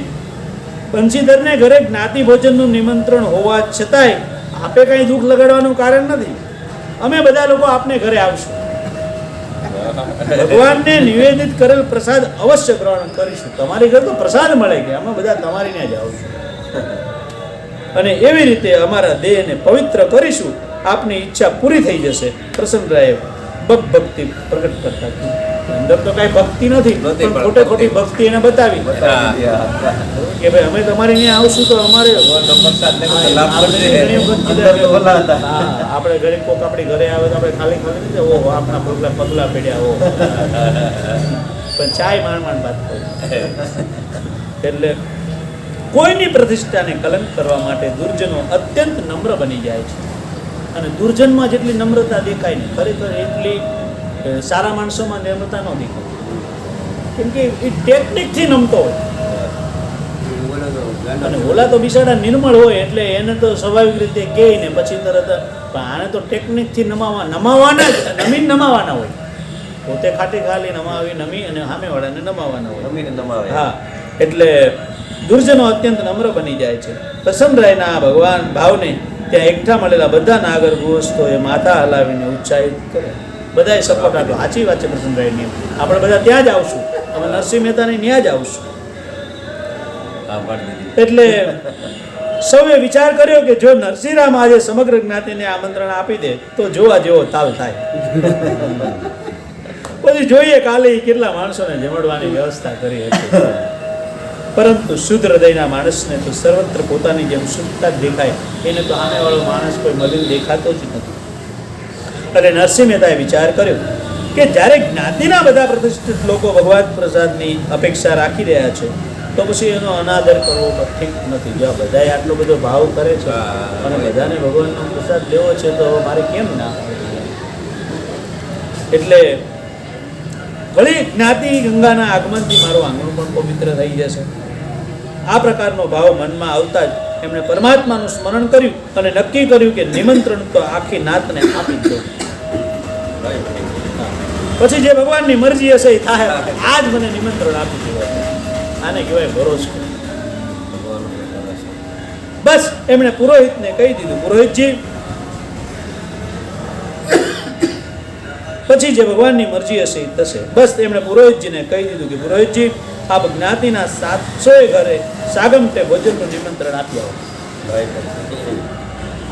બંસીધરને ઘરે જ્ઞાતિ ભોજનનું નિમંત્રણ હોવા છતાંય આપે કાંઈ દુઃખ લગાડવાનું કારણ નથી. અમે બધા લોકો આપને ઘરે આવશું, ભગવાનને નિવેદિત કરેલ પ્રસાદ અવશ્ય ગ્રહણ કરીશું. તમારી ઘરે તો પ્રસાદ મળે કે અમે બધા તમારી ત્યાં જ આવશું, અને એવી રીતે અમારા દેહને પવિત્ર કરીશું. આપની ઈચ્છા પૂરી થઈ જશે. પ્રસન્નરાયે ભક્તિ પ્રગટ કરતા અંદર તો કઈ ભક્તિ નથી, પણ ખોટે ખોટી ભક્તિ એને બતાવી કે ભાઈ અમે તમારી ત્યાં આવશું તો અમારે આપણે ઘરે કોક આપણી ઘરે આવે તો આપણે ખાલી ખાલી ઓહો આપણા પગલા પેડ્યા ઓહો, પણ ચાય માંડ વાત કરી. એટલે કોઈની પ્રતિષ્ઠાને કલંક કરવા માટે દુર્જનો અત્યંત નમ્ર બની જાય છે, અને દુર્જનમાં જેટલી નમ્રતા દેખાય ને ખરેખર એટલી સારા માણસોમાં નમ્રતા ન દેખાય, કેમ કે એ ટેકનિકથી નમતો હોય, અને ઓલા તો બિચારા નિર્મળ હોય એટલે એને તો સ્વાભાવિક રીતે કહે ને પછી તરત, પણ આને તો ટેકનિકથી નમાવાના જ નમાવાના હોય, પોતે ખાટી ખાલી નમી અને સામેવાળાને નમાવાના હોય. હા, એટલે દુર્જનો અત્યંત નમ્ર બની જાય છે. પ્રસન્નરાયના ભગવાન ભાવને ત્યાં એકઠા મળેલા બધા નાગર ગૃહસ્થોએ માથા હલાવીને ઉત્સાહિત કરે. બધાએ સપોર્ટ આપ્યો. સાચી વાત છે પ્રસન્નરાયની, આપણે બધા ત્યાં જ આવશું, અમે નરસિંહ મહેતાની ત્યાં જ આવશું. એટલે સૌએ વિચાર કર્યો કે જો નરસિંહરામ આજે સમગ્ર જ્ઞાતિને આમંત્રણ આપી દે તો જોવા જેવો તાલ થાય. પછી જોઈએ કાલે કેટલા માણસોને જમણવાની વ્યવસ્થા કરી હતી. પરંતુ શુદ્ધ હૃદયના માણસને તો સર્વત્ર પોતાની જેમ શુદ્ધતા જ દેખાય, એને તો સામેવાળો માણસ કોઈ મલિન દેખાતો જ નથી. અને નરસિંહ મહેતાએ વિચાર કર્યો કે જ્યારે જ્ઞાતિના બધા પ્રતિષ્ઠિત લોકો ભગવત પ્રસાદની અપેક્ષા રાખી રહ્યા છે તો પછી એનો અનાદર કરવો ઠીક નથી. જો બધાએ આટલો બધો ભાવ કરે છે અને બધાને ભગવાનનો પ્રસાદ લેવો છે તો મારે કેમ ના? એટલે વળી જ્ઞાતિ ગંગાના આગમનથી મારું આંગણું પણ પવિત્ર થઈ જશે. આ પ્રકારનો ભાવ મનમાં આવતા જ એમણે પરમાત્માનું સ્મરણ કર્યું અને નક્કી કર્યું કે નિમંત્રણ તો આખી નાતને આપી દો. પછી જે ભગવાનની મરજી હશે એ થાય. આજ મને નિમંત્રણ આપી દેવાય, આને કહેવાય ભરોસો. બસ એમણે પુરોહિતને કહી દીધું, પુરોહિતજી પછી જે ભગવાનની મરજી હશે એ થશે. બસ એમણે પુરોહિતજીને કહી દીધું કે પુરોહિતજી આપ જ્ઞાતિના 700 ઘરે સાગમટે ભોજનનું નિમંત્રણ આપી આવો.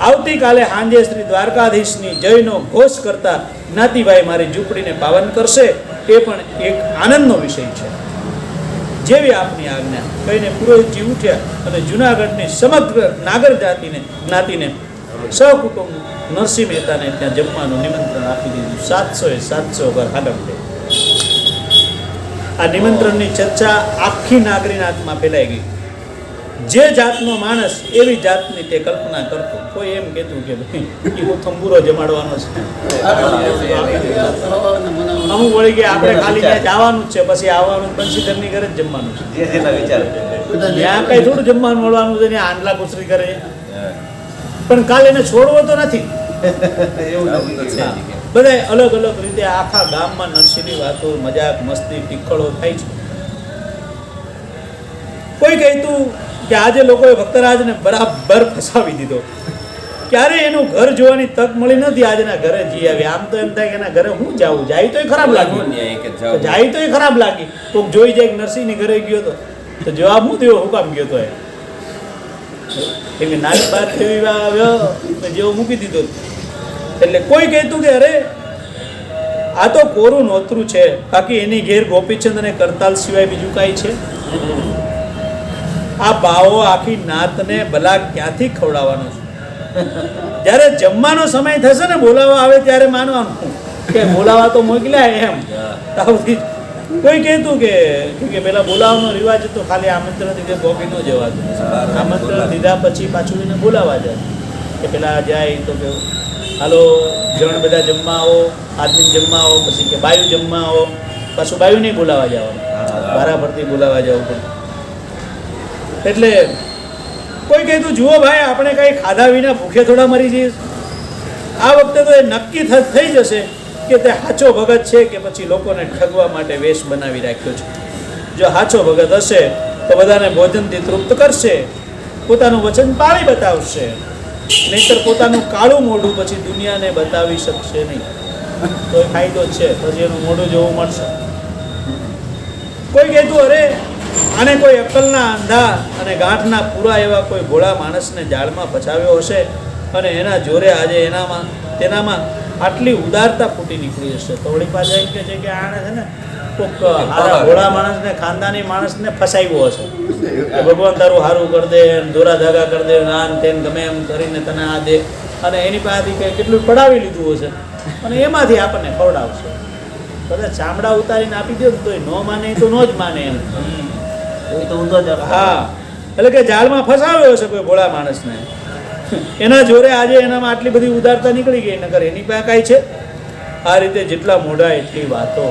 આવતીકાલે સાંજે શ્રી દ્વારકાધીશની જયનો ઘોષ કરતા જ્ઞાતિભાઈ મારી ઝૂંપડીને પાવન કરશે, એ પણ એક આનંદનો વિષય છે. જેવી આપની આજ્ઞા કહીને પુરોહિતજી ઉઠ્યા અને જુનાગઢની સમગ્ર નાગર જ્ઞાતિને સહકુટુંબ નરસિંહ મહેતાને ત્યાં જમવાનું નિમંત્રણ આપી દીધું. 700 ઘર આગળ. આ નિમંત્રણની ચર્ચા આખી નાગરીનાથમાં ફેલાઈ ગઈ. જે જાતનો માણસ એવી જાતની તે કલ્પના કરતો. કોઈ એમ કહેતું કે ભાઈ હું થંબુરો જમાડવાનો છે, અમુક વળી કે આપણે ખાલી ત્યાં જવાનું જ છે, પછી આવવાનું બંશીધરની ઘરે જ જમવાનું છે. ત્યાં કઈ થોડું જમવાનું મળવાનું છે, ત્યાં આંડલા કુસરી કરે. પણ કાલે એને છોડવો તો નથી. બધા અલગ અલગ રીતે આખા ગામમાં નરસિંહની વાતો, મજાક, મસ્તી, ટીખળો થાય છે. કોઈ કહેતું કે આજે લોકોએ ભક્તરાજને બરાબર ફસાવી દીધો. ક્યારે એનું ઘર જોવાની તક મળી નથી. આજના ઘરે જઈ આવી. આમ તો એમ થાય કે એના ઘરે હું જાઉં, જાય તો ખરાબ લાગી, જાય તો ખરાબ લાગી. કોઈક જોઈ જાય કે નરસિંહની ઘરે ગયો તો જવાબ હું દેવો, હું કામ ગયો તો એટલે નાની બાર જેવી આવ્યો જેવો મૂકી દીધો. એટલે કોઈ કહેતું કે અરે આ તો કોરું નોતરું છે, બાકી એની ઘેર ગોપીચંદ અને કરતાલ સિવાય બીજું કાંઈ છે? આ બાવો આખી નાતને ભલા ક્યાંથી ખવડાવવાનો છે? જ્યારે જમવાનો સમય થશે ને, બોલાવા આવે ત્યારે માનવાનું કે બોલાવા તો મોકલ્યા એમ. કોઈ કહેતું કે પેલા બોલાવવાનો રિવાજ હતો, ખાલી આમંત્રણ દીધે ગોપી ન જવાતું. આમંત્રણ દીધા પછી પાછું એને બોલાવા જાય કે પેલા જાય તો કે હાલો જણ બધા જમવા આવો, આદમી જમવા આવો, પછી કે બાયુ જમવા આવો, પાછું બાયુ નહીં બોલાવા જવાનું, બરાબરથી બોલાવા જવું પડે. એટલે કોઈ કહેતું જુઓ ભાઈ આપણે કંઈ ખાધા વિના ભૂખે થોડા મરી જઈએ. આ વખતે તો એ નક્કી થઈ જશે કે તે સાચો ભગત છે કે પછી લોકોને ઠગવા માટે વેશ બનાવી રાખ્યો છે. જો સાચો ભગત હશે તો બધાને ભોજનથી તૃપ્ત કરશે, પોતાનું વચન પાળી બતાવશે, નહીંતર પોતાનું કાળું મોઢું પછી દુનિયાને બતાવી શકશે નહીં. તો એ ફાયદો જ છે, પછી એનું મોઢું જોવું મળશે. કોઈ કહેતું અરે આને કોઈ અક્કલના અંધા અને ગાંઠના પૂરા એવા કોઈ ભોળા માણસને જાળમાં ફસાવ્યો હશે અને એના જોરે આજે તેનામાં આટલી ઉદારતા ફૂટી નીકળી હશે. તો વળી પાછા એમ કહે છે કે આને છે ને કોઈક હારા ભોળા માણસને, ખાનદાની માણસને ફસાવ્યો હશે કે ભગવાન તારું સારું કરી દે, દોરા ધાગા કરી દે, આન તેન ગમે એમ કરીને તને આ દે, અને એની પાસેથી કંઈ કેટલું પડાવી લીધું હશે અને એમાંથી આપણને ખવડાવશે. કદાચ ચામડા ઉતારીને આપી દો તો ન માને તો ન જ માને એમ. હા, એટલે કે જાળમાં ફસાવ્યો હશે કોઈ ભોળા માણસને, એના જોરે આજે એનામાં આટલી બધી ઉદારતા નીકળી ગઈ, નકર એની પાસે કાંઈ છે? આ રીતે જેટલા મોઢા એટલી વાતો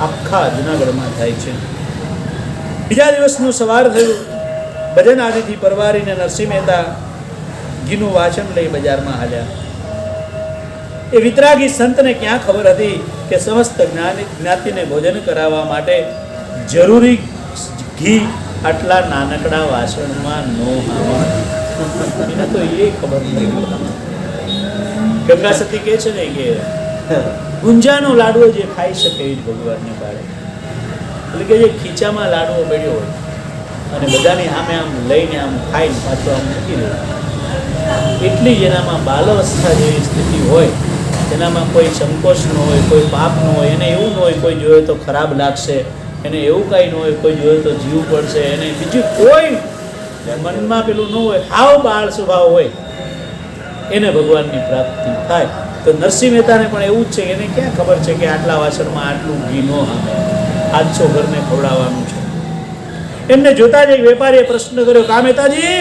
આખા જુનાગઢમાં થાય છે. બીજા દિવસનું સવાર થયું. ભજન આદિથી પરવારીને નરસિંહ મહેતા ઘીનું વાસણ લઈ બજારમાં હાલ્યા. એ વિતરાગી સંતને ક્યાં ખબર હતી કે સમસ્ત જ્ઞાતિને ભોજન કરાવવા માટે જરૂરી ઘી આટલા નાનકડા વાસણમાં નો આવે. એને તો એ ખબર નથી. ગંગા સતી કહે છે ને કે ગુંજાનો લાડવો જે ખાઈ શકે એ જ ભગવાનને બાળે. એટલે કે જે ખીચામાં લાડવો પડ્યો હોય અને બધાની સામે આમ લઈને આમ ખાઈને પાછો આમ મૂકી દે, એટલી જ એનામાં બાલાવસ્થા જેવી સ્થિતિ હોય, એનામાં કોઈ સંકોચ ન હોય, કોઈ પાપ ન હોય, એને એવું ન હોય કોઈ જોયે તો ખરાબ લાગશે, એને એવું કાંઈ ન હોય કોઈ જોયે તો જીવ પડશે, એને બીજું કોઈ મનમાં પેલું ન હોય, હાવ બાળ સ્વભાવ હોય, એને ભગવાનની પ્રાપ્તિ થાય. તો નરસિંહ મહેતાને પણ એવું જ છે. એને ક્યાં ખબર છે કે આટલા વાસણમાં આટલું ઘી નો આવે, 800 ઘરને ખવડાવવાનું છે. એમને જોતા જ એક વેપારીએ પ્રશ્ન કર્યો, કા મહેતાજી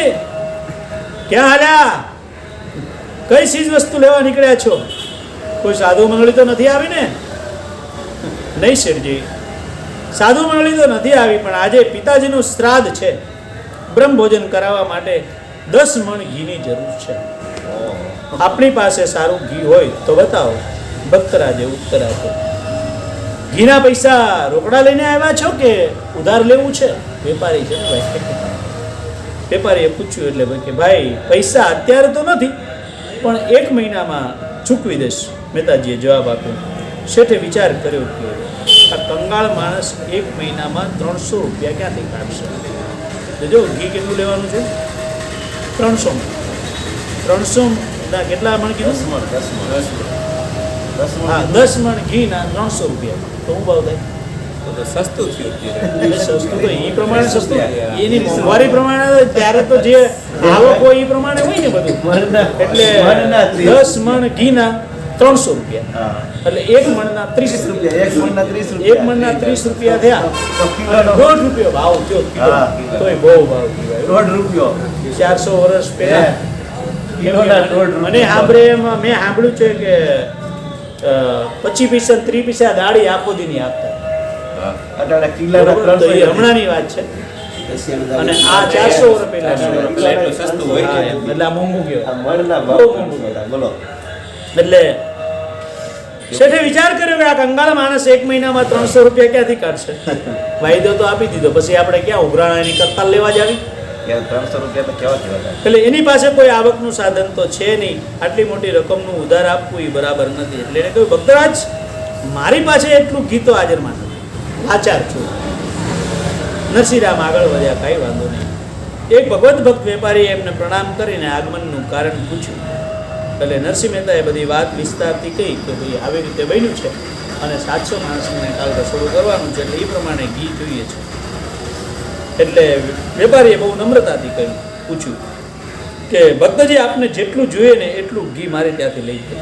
ક્યાં હાલ્યા? કઈ ચીજ વસ્તુ લેવા નીકળ્યા છો? કોઈ સાધુ મંડળી તો નથી આવી ને? નહીં શેઠજી, સાધુ મંડળી તો નથી આવી, પણ આજે પિતાજીનું શ્રાદ્ધ છે, બ્રહ્મ ભોજન કરાવવા માટે 10 મણ ઘીની જરૂર છે. આપણી પાસે સારું ઘી હોય તો બતાવો. ભક્તરાજે ઉત્તર આપ્યો, ઘીના પૈસા રોકડા લઈને આવ્યા છો કે ઉધાર લેવું છે? વેપારી છે ને ભાઈ. વેપારીએ પૂછ્યું એટલે કે ભાઈ પૈસા અત્યારે તો નથી, પણ 1 મહિનામાં ચૂકવી દઈશ. મહેતાજીએ જવાબ આપ્યો. શેઠે વિચાર કર્યો કે આ કંગાળ માણસ 1 મહિનામાં 300 રૂપિયા ક્યાંથી કાઢશે? જો ઘી કેટલું લેવાનું છે? 300 મણ. 300 ના કેટલા મણ કીધું? 10 મણ ઘીના 300 રૂપિયા. તો હું ભાવ થાય? સસ્તું થયું. સસ્તું તો એ પ્રમાણે સસ્તું, એની મોંઘવારી પ્રમાણે ત્યારે તો જે આવક હોય એ પ્રમાણે હોય ને બધું. એટલે 10 મણ ઘીના 300 રૂપિયા, એટલે 1 મણના 30 રૂપિયા. 1 મણના 30 રૂપિયા થયા, 1.5 રૂપિયો ભાવ થયો. તોય બહુ ભાવ કહેવાય. 1.5 રૂપિયો 400 વર્ષ પહેલા મને સાંભળે એમાં મેં સાંભળ્યું છે કે 25 પૈસા 30 પૈસા દાડી આખો દી ની આપતા. તો એ હમણાંની વાત છે, અને આ 400 વર્ષ પહેલા એટલું સસ્તું હોય ને. એટલે આ મોંઘું કહેવાય. બોલો. એટલે શેઠે વિચાર કર્યો કે આ કંગાળ માણસ 1 મહિનામાં 300 રૂપિયા ક્યાંથી કાઢશે? વાયદો તો આપી દીધો, પછી આપણે ક્યાં ઉઘરાણાની કતાર લેવા જાવી? 300 રૂપિયા તો કેવા કહેવાય? એટલે એની પાસે કોઈ આવકનું સાધન તો છે નહીં, આટલી મોટી રકમનું ઉધાર આપવું એ બરાબર નથી. એટલે એને કહ્યું, ભક્તરાજ મારી પાસે એટલું ઘી તો હાજરમાં નથી, લાચાર છું. નરસિંહરામ આગળ વધ્યા, કાંઈ વાંધો નહીં. એક ભગવત ભક્ત વેપારીએ એમને પ્રણામ કરીને આગમનનું કારણ પૂછ્યું. એટલે નરસિંહ મહેતાએ બધી વાત વિસ્તારથી કહી કે ભાઈ આવી રીતે બન્યું છે અને 700 માણસને કાલ રસોડું કરવાનું છે, એટલે એ પ્રમાણે ઘી જોઈએ છે. એટલે વેપારીએ બહુ નમ્રતાથી કહ્યું, પૂછ્યું કે ભક્તજી આપને જેટલું જોઈએ ને એટલું ઘી મારે ત્યાંથી લઈ જજો.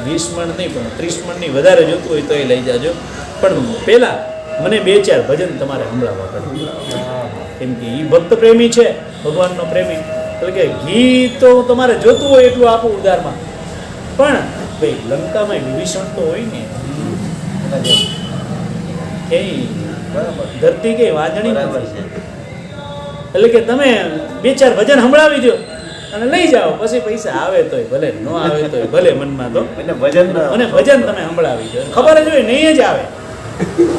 20 મણ નહીં પણ 30 મણની વધારે જોતું હોય તો એ લઈ જાજો, પણ પહેલાં મને 2-4 ભજન તમારે સંભળાવવા પડે. કેમ કે એ ભક્ત પ્રેમી છે, ભગવાનનો પ્રેમી. એટલે કે ઘી તો તમારે જોતું હોય એટલું આપો ઉધારમાં, પણ ભાઈ લંકામાં વિભીષણ તો હોય ને, ધરતી કઈ વાંજણી નથી. એટલે કે તમે 2-4 ભજન સંભળાવી દો અને લઈ જાઓ, પછી પૈસા આવે તોય ભલે, ન આવે તોય ભલે, મનમાં તો એટલે ભજન અને ભજન તમે સંભળાવી દો. ખબર જ હોય નહીં જ આવે,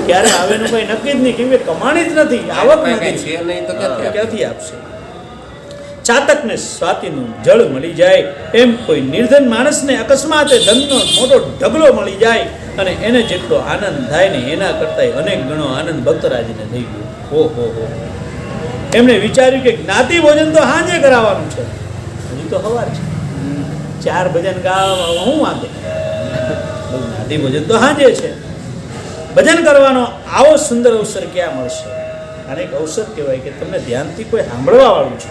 ક્યારે આવે નું કઈ નક્કી જ નહીં, કેમ કે કમાણી જ નથી, આવક નથી, છે નહીં તો ક્યાંથી આપશે? ચાતકને સ્વાતિનું જળ મળી જાય એમ કોઈ નિર્ધન માણસને અકસ્માતે ધનનો મોટો ઢગલો મળી જાય અને એને જેટલો આનંદ થાય ને એના કરતાં અનેક ગણો આનંદ ભક્તરાજને થઈ ગયો. હો એમણે વિચાર્યું કે જ્ઞાતિ ભોજન તો હાંજે કરાવવાનું છે, હજી તો સવાર છે, 4 ભજન ગાવા હું વાંધો, જ્ઞાતિ ભોજન તો હાંજે છે. ભજન કરવાનો આવો સુંદર અવસર ક્યાં મળશે? આને એક અવસર કહેવાય કે તમને ધ્યાનથી કોઈ સાંભળવા વાળું છે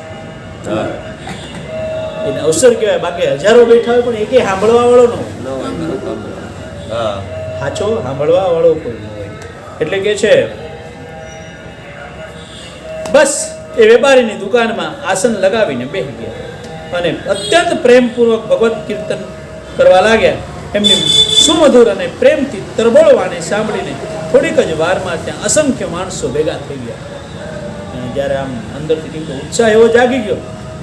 એને અવસર કહેવાય. બાકી હજારો બેઠા હોય પણ એકે સાંભળવા વાળો ન હોય, સાચો સાંભળવા વાળો કોઈ ન હોય. એટલે કે છે બસ એ વેપારીની દુકાનમાં આસન લગાવીને બેસી ગયા અને અત્યંત પ્રેમપૂર્વક ભગવત કીર્તન કરવા લાગ્યા. એમની સુમધુર અને પ્રેમથી તરબોળવાણી સાંભળીને થોડીક જ વારમાં ત્યાં અસંખ્ય માણસો ભેગા થઈ ગયા. અને જ્યારે આમ અંદરથી કંઈક ઉત્સાહ એવો જાગી ગયો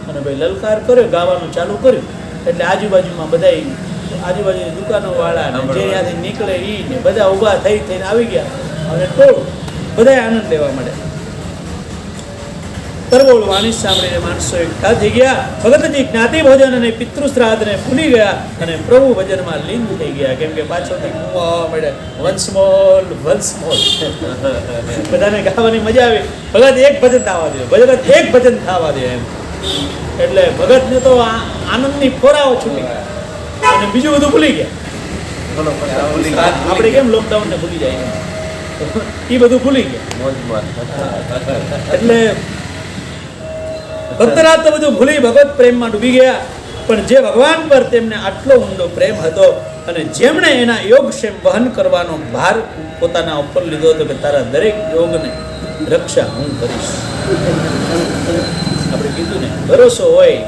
અને ભાઈ લલકાર કર્યો, ગાવાનું ચાલુ કર્યું, એટલે આજુબાજુમાં બધા આજુબાજુની દુકાનોવાળા જે ત્યાંથી નીકળે એ ને બધા ઊભા થઈને આવી ગયા અને ટોળું બધા આનંદ લેવા માંડ્યા. તરબોળ વાણી સાંભળીને માણસો એકઠા થઈ ગયા. ભગતજી જ્ઞાતિ ભોજન અને પિતૃ શ્રાદ્ધને ભૂલી ગયા અને પ્રભુ ભજનમાં લીન થઈ ગયા. કેમ કે પાછળથી આવવા માંડ્યા, વન્સ મોર બધાને ગાવાની મજા આવી. ભગત એક ભજન થવા દે, ભગત એક ભજન થવા દે એમ. એટલે ભગતને તો આનંદની ફોરાઓ છૂટી અને બીજું બધું ભૂલી ગયા. આપણે કેમ લોકડાઉનને ભૂલી જાય એ બધું ભૂલી ગયા. એટલે ભક્તરાજ તો બધું ભૂલી ભગવત પ્રેમમાં ડૂબી ગયા. પણ જે ભગવાન પર તેમને આટલો ઊંડો પ્રેમ હતો અને જેમણે એના યોગક્ષેમ વહન કરવાનો ભાર પોતાના ઉપર લીધો હતો કે તારા દરેક યોગને રક્ષા હું કરીશ. આપણે કીધું ને, ભરોસો હોય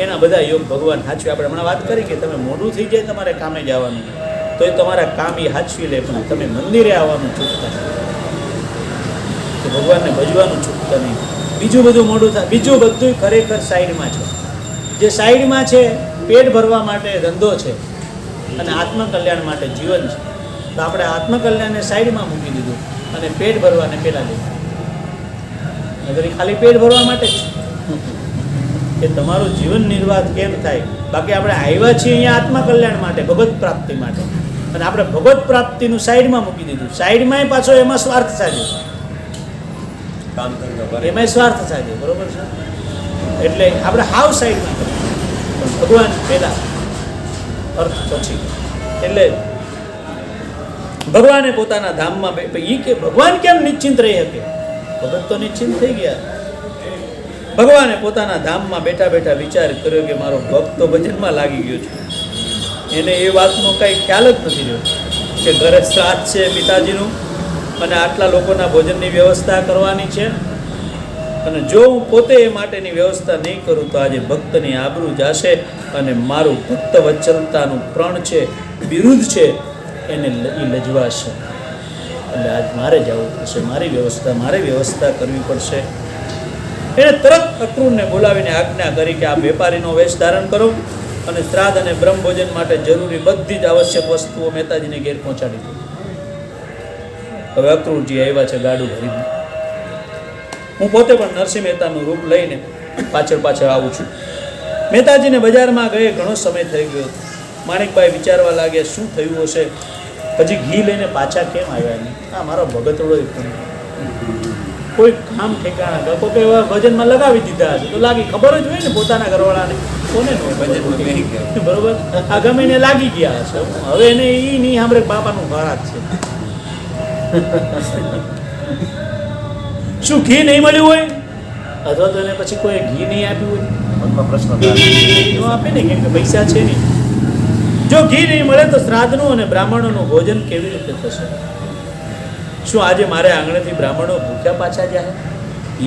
એના બધા યોગ ભગવાન હાચવે. આપણે હમણાં વાત કરી કે તમે મોડું થઈ જાય તમારે કામે જવાનું તો એ તમારા કામ એ હાચવી લે, પણ તમે મંદિરે આવવાનું ચૂકતા તો ભગવાનને ભજવાનું ચૂકતા નહીં. બીજું બધું મોડું થાય, બીજું બધું ખરેખર સાઈડમાં છે. જે સાઈડમાં છે પેટ ભરવા માટે ધંધો છે અને આત્મકલ્યાણ માટે જીવન છે. તો આપણે આત્મકલ્યાણને સાઈડમાં મૂકી દીધું અને પેટ ભરવાને પહેલાં લીધું. નગર ખાલી પેટ ભરવા માટે જ કે તમારું જીવન નિર્વાહ કેમ થાય. બાકી આપણે આવ્યા છીએ અહીંયા આત્મકલ્યાણ માટે, ભગવત પ્રાપ્તિ માટે, અને આપણે ભગવત પ્રાપ્તિનું સાઈડમાં મૂકી દીધું. સાઈડમાં પાછો એમાં સ્વાર્થ સાધ્યો, એમાં સ્વાર્થ સાધ્યો, બરોબર છે. એટલે આપણે હાવ સાઈડમાં કરીએ પણ ભગવાન પહેલા, અર્થ પછી. એટલે ભગવાને પોતાના ધામમાં એ કે ભગવાન કેમ નિશ્ચિંત રહી શકે? ભગત તો નિશ્ચિંત થઈ ગયા. ભગવાને પોતાના ધામમાં બેઠા બેઠા વિચાર કર્યો કે મારો ભક્ત તો ભજનમાં લાગી ગયો છે. એને એ વાતનો કાંઈ ખ્યાલ જ નથી રહ્યો કે ઘરે શ્રાદ્ધ છે પિતાજીનું અને આટલા લોકોના ભોજનની વ્યવસ્થા કરવાની છે, અને જો હું પોતે એ માટેની વ્યવસ્થા નહીં કરું તો આજે ભક્તની આબરૂ જશે અને મારું ભક્ત વત્સલતાનું પ્રણ છે, બિરુદ છે, એને લજવાશે. એટલે આજ મારે જવું પડશે, મારે વ્યવસ્થા કરવી પડશે. એણે તરત અક્રૂરને બોલાવીને આજ્ઞા કરી કે આ વેપારીનો વેશ ધારણ કરો અને શ્રાદ્ધ અને બ્રહ્મભોજન માટે જરૂરી બધી જ આવશ્યક વસ્તુઓ મહેતાજીને ઘેર પહોંચાડી દો. હવે અક્રૂરજી આવ્યા છે ગાડું ભરીને. હું પોતે પણ નરસિંહ મહેતાનું રૂપ લઈને પાછળ આવું છું. મહેતાજીને બજારમાં ગયે ઘણો સમય થઈ ગયો. માણેકભાઈ વિચારવા લાગ્યા શું થયું હશે, હજી ઘી લઈને પાછા કેમ આવ્યા નહીં? આ મારો ભગતડો કોઈ કામ ઠેકાણા કોઈ એવા ભજનમાં લગાવી દીધા હશે તો લાગી, ખબર જ હોય ને પોતાના ઘરવાળાને, કોને ન હોય ભજન, બરોબર. આ ગમે એને લાગી ગયા હશે. હવે એને એ નહીં સાંભળે બાપાનું ઘરાત છે. શું ઘી નહીં મળ્યું હોય અથવા તો એને પછી કોઈ ઘી નહીં આપ્યું હોય? મનમાં પ્રશ્ન ન આપે ને, કેમ કે પૈસા છે નહીં. જો ઘી નહીં મળે તો શ્રાદ્ધનું અને બ્રાહ્મણોનું ભોજન કેવી રીતે થશે? શું આજે મારે આંગણેથી બ્રાહ્મણો ભૂખ્યા પાછા જાય?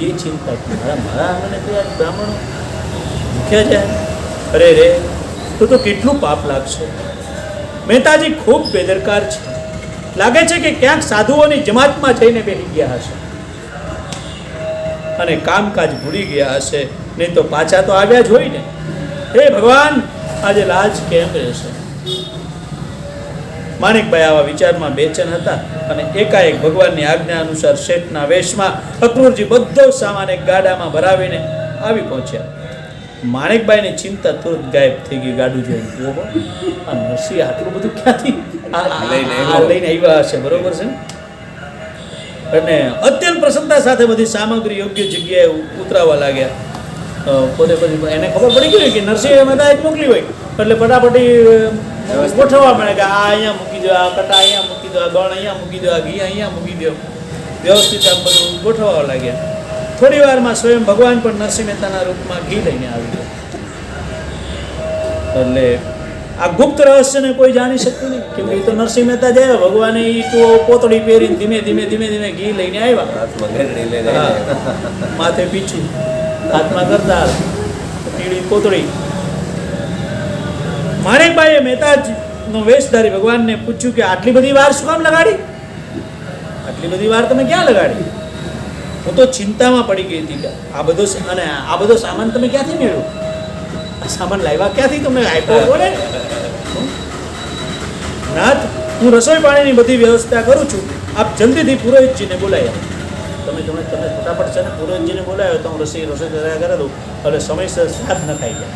એ ચિંતા મારા આંગણેથી આજ બ્રાહ્મણો ભૂખ્યા જાય? અરે રે, તો કેટલું પાપ લાગશે. મહેતાજી ખૂબ બેદરકાર છે. લાગે છે કે ક્યાંક સાધુઓની જમાતમાં જઈને બેસી ગયા હશે અને કામકાજ ભૂલી ગયા હશે, નહીં તો પાછા તો આવ્યા જ હોય ને. હે ભગવાન, આજે લાજ કેમ રહેશે? માણેકભાઈ આવા વિચારમાં બેચેન હતા અને એકાએક ભગવાનની આજ્ઞા અનુસાર શેઠના વેશમાં અક્રૂરજી બધો સામાન એક ગાડામાં ભરાવીને આવી પહોંચ્યા. માણેકબાઈની ચિંતા તુરંત ગાયબ થઈ ગઈ ગાડું જોઈને. ઓહો, આ નરસિંહ આટલું બધું ક્યાંથી લઈને લઈને આવ્યા હશે, બરોબર છે. અને અત્યંત પ્રસન્નતા સાથે બધી સામગ્રી યોગ્ય જગ્યાએ ઉતરાવવા લાગ્યા. પોતે પછી એને ખબર પડી ગઈ કે નરસિંહ મહેતા જ મોકલી હોય એટલે ફટાફટી ગોઠવવા મળે કે આ અહીંયા મૂકી દો, આ કટા અહીંયા મૂકી દો, આ ગણ અહીંયા મૂકી દો, આ ઘી અહીંયા મૂકી દો. વ્યવસ્થિત આમ બધું ગોઠવવા લાગ્યા. થોડી વારમાં સ્વયં ભગવાન પણ નરસિંહ મહેતાના રૂપમાં ઘી લઈને આવી ગયા. એટલે આ ગુપ્ત રહસ્યને કોઈ જાણી શકતું નહીં, કેમ કે એ તો નરસિંહ મહેતા જાય ભગવાને એ તો પોતળી પહેરીને ધીમે ધીમે ધીમે ધીમે ઘી લઈને આવ્યા. હાથમાં ઘેરડી લઈને હા. આવ્યા. માથે પીછું, હાથમાં કરતાલ, પીળી કોતળી. માણેકબાઈએ મહેતાજનો વેશધારી ભગવાનને પૂછ્યું કે આટલી બધી વાર શું કામ લગાડી? આટલી બધી વાર તમે ક્યાં લગાડી? હું તો ચિંતામાં પડી ગઈ હતી કે આ બધો સામાન તમે ક્યાંથી મેળવ્યો? આ સામાન લાવ્યા ક્યાંથી? તમે આપ્યો બોલે નાથ, હું રસોઈ પાણીની બધી વ્યવસ્થા કરું છું, આપ જલ્દીથી પુરોહિતજીને બોલાવ્યા. તમે ફટાફટ છે ને પુરોહિતજીને બોલાવ્યો તો હું રસોઈ તૈયાર કરી દઉં એટલે સમયસર શ્રાદ્ધ નખાઈ જાય.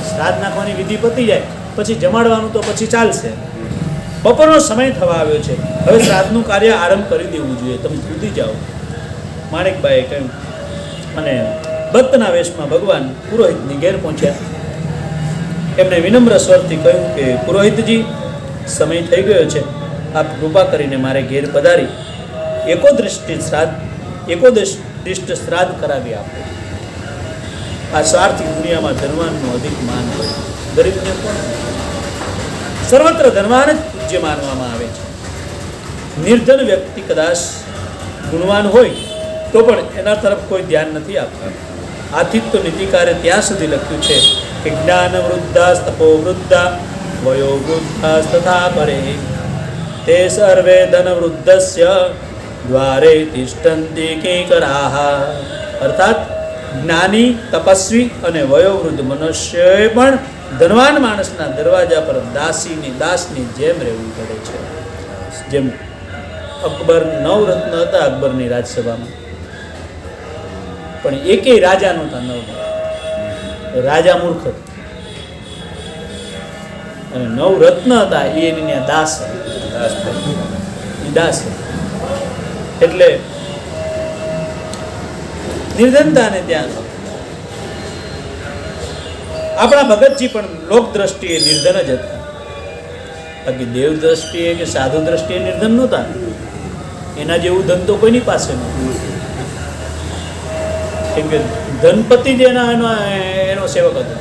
શ્રાદ્ધ નાખવાની વિધિ પતી જાય પછી જમાડવાનું તો પછી ચાલશે. બપોરનો સમય થવા આવ્યો છે, હવે શ્રાદ્ધનું કાર્ય આરંભ કરી દેવું જોઈએ, તમે કૂદી જાઓ. માણેકબાઈએ કહ્યું અને ભક્તના વેશમાં ભગવાન પુરોહિતની ઘેર પહોંચ્યા. એમને વિનમ્ર સ્વરથી કહ્યું કે પુરોહિતજી, સમય થઈ ગયો છે, આપ કૃપા કરીને મારે ઘેર પધારી એકોદિષ્ટ શ્રાદ્ધ કરાવી આપો. આ સ્વાર્થી દુનિયામાં ધનવાનનું અધિક માન હોય, ગરીબને પણ સર્વત્ર ધનવાન જ પૂજ્ય માનવામાં આવે છે. નિર્ધન વ્યક્તિ કદાચ ગુણવાન હોય તો પણ એના તરફ કોઈ ધ્યાન નથી આપતું. આથી તો નીતિકારે ત્યાં સુધી લખ્યું છે કે જ્ઞાન વૃદ્ધાસ તપો વૃદ્ધા વયો વૃદ્ધાસ તથા પરે તે સર્વે ધન વૃદ્ધસ્ય દ્વારે તિષ્ઠંતિ કિંકરાઃ. અર્થાત જ્ઞાની, તપસ્વી અને વયોવૃદ્ધ મનુષ્યએ પણ ધનવાન માણસના દરવાજા પર દાસની જેમ રહેવું પડે છે. જેમ અકબર 9 રત્ન હતા અકબરની રાજસભામાં, પણ એકેય રાજા નહોતા 9. રાજા મૂર્ખ હતો અને 9 રત્ન હતા એ એની ત્યાં દાસ હતા. એટલે નિર્ધનતાને ત્યાં આપણા ભગતજી પણ લોક દ્રષ્ટિએ નિર્ધન જ હતા, બાકી દેવ દ્રષ્ટિએ કે સાધુ દ્રષ્ટિએ નિર્ધન નહોતા. એના જેવું ધન તો કોઈની પાસે નહોતું, કેમ કે ધનપતિ જ એનો સેવક હતો.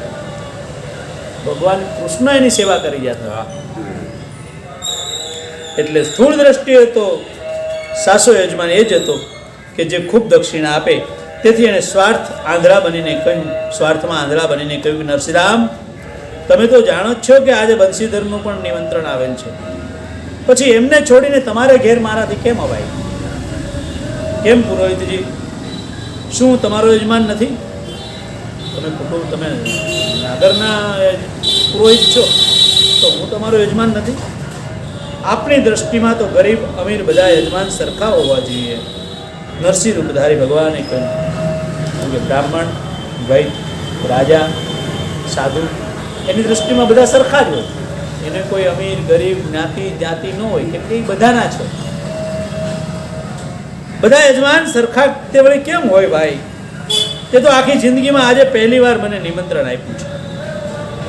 ભગવાન કૃષ્ણ એની સેવા કરી જતા. એટલે સ્થૂળ દ્રષ્ટિએ તો સાસો યજમાન એ જ હતો કે જે ખૂબ દક્ષિણા આપે. તેથી એણે સ્વાર્થમાં આંધળા બનીને કહ્યું કે નરસિંહરામ, તમે તો જાણો જ છો કે આજે બંસીધરનું પણ નિમંત્રણ આવેલ છે, પછી એમને છોડીને તમારે ઘેર મારાથી કેમ અવાય? કેમ પુરોહિતજી, શું તમારો યજમાન નથી? તમે નાગરના પુરોહિત છો તો હું તમારો યજમાન નથી? આપણી દ્રષ્ટિમાં તો ગરીબ અમીર બધા યજમાન સરખા હોવા જોઈએ. નરસિંહ રૂપધારી ભગવાને કહ્યું કે બ્રાહ્મણ, વૈદ, રાજા, સાધુ એની દ્રષ્ટિમાં બધા સરખા જ હોય. એને કોઈ અમીર ગરીબ જ્ઞાતિ ન હોય, કેમ કે એ બધાના છે. બધા યજમાન સરખા તે વળી કેમ હોય ભાઈ? તે તો આખી જિંદગીમાં આજે પહેલી વાર મને નિમંત્રણ આપ્યું છે,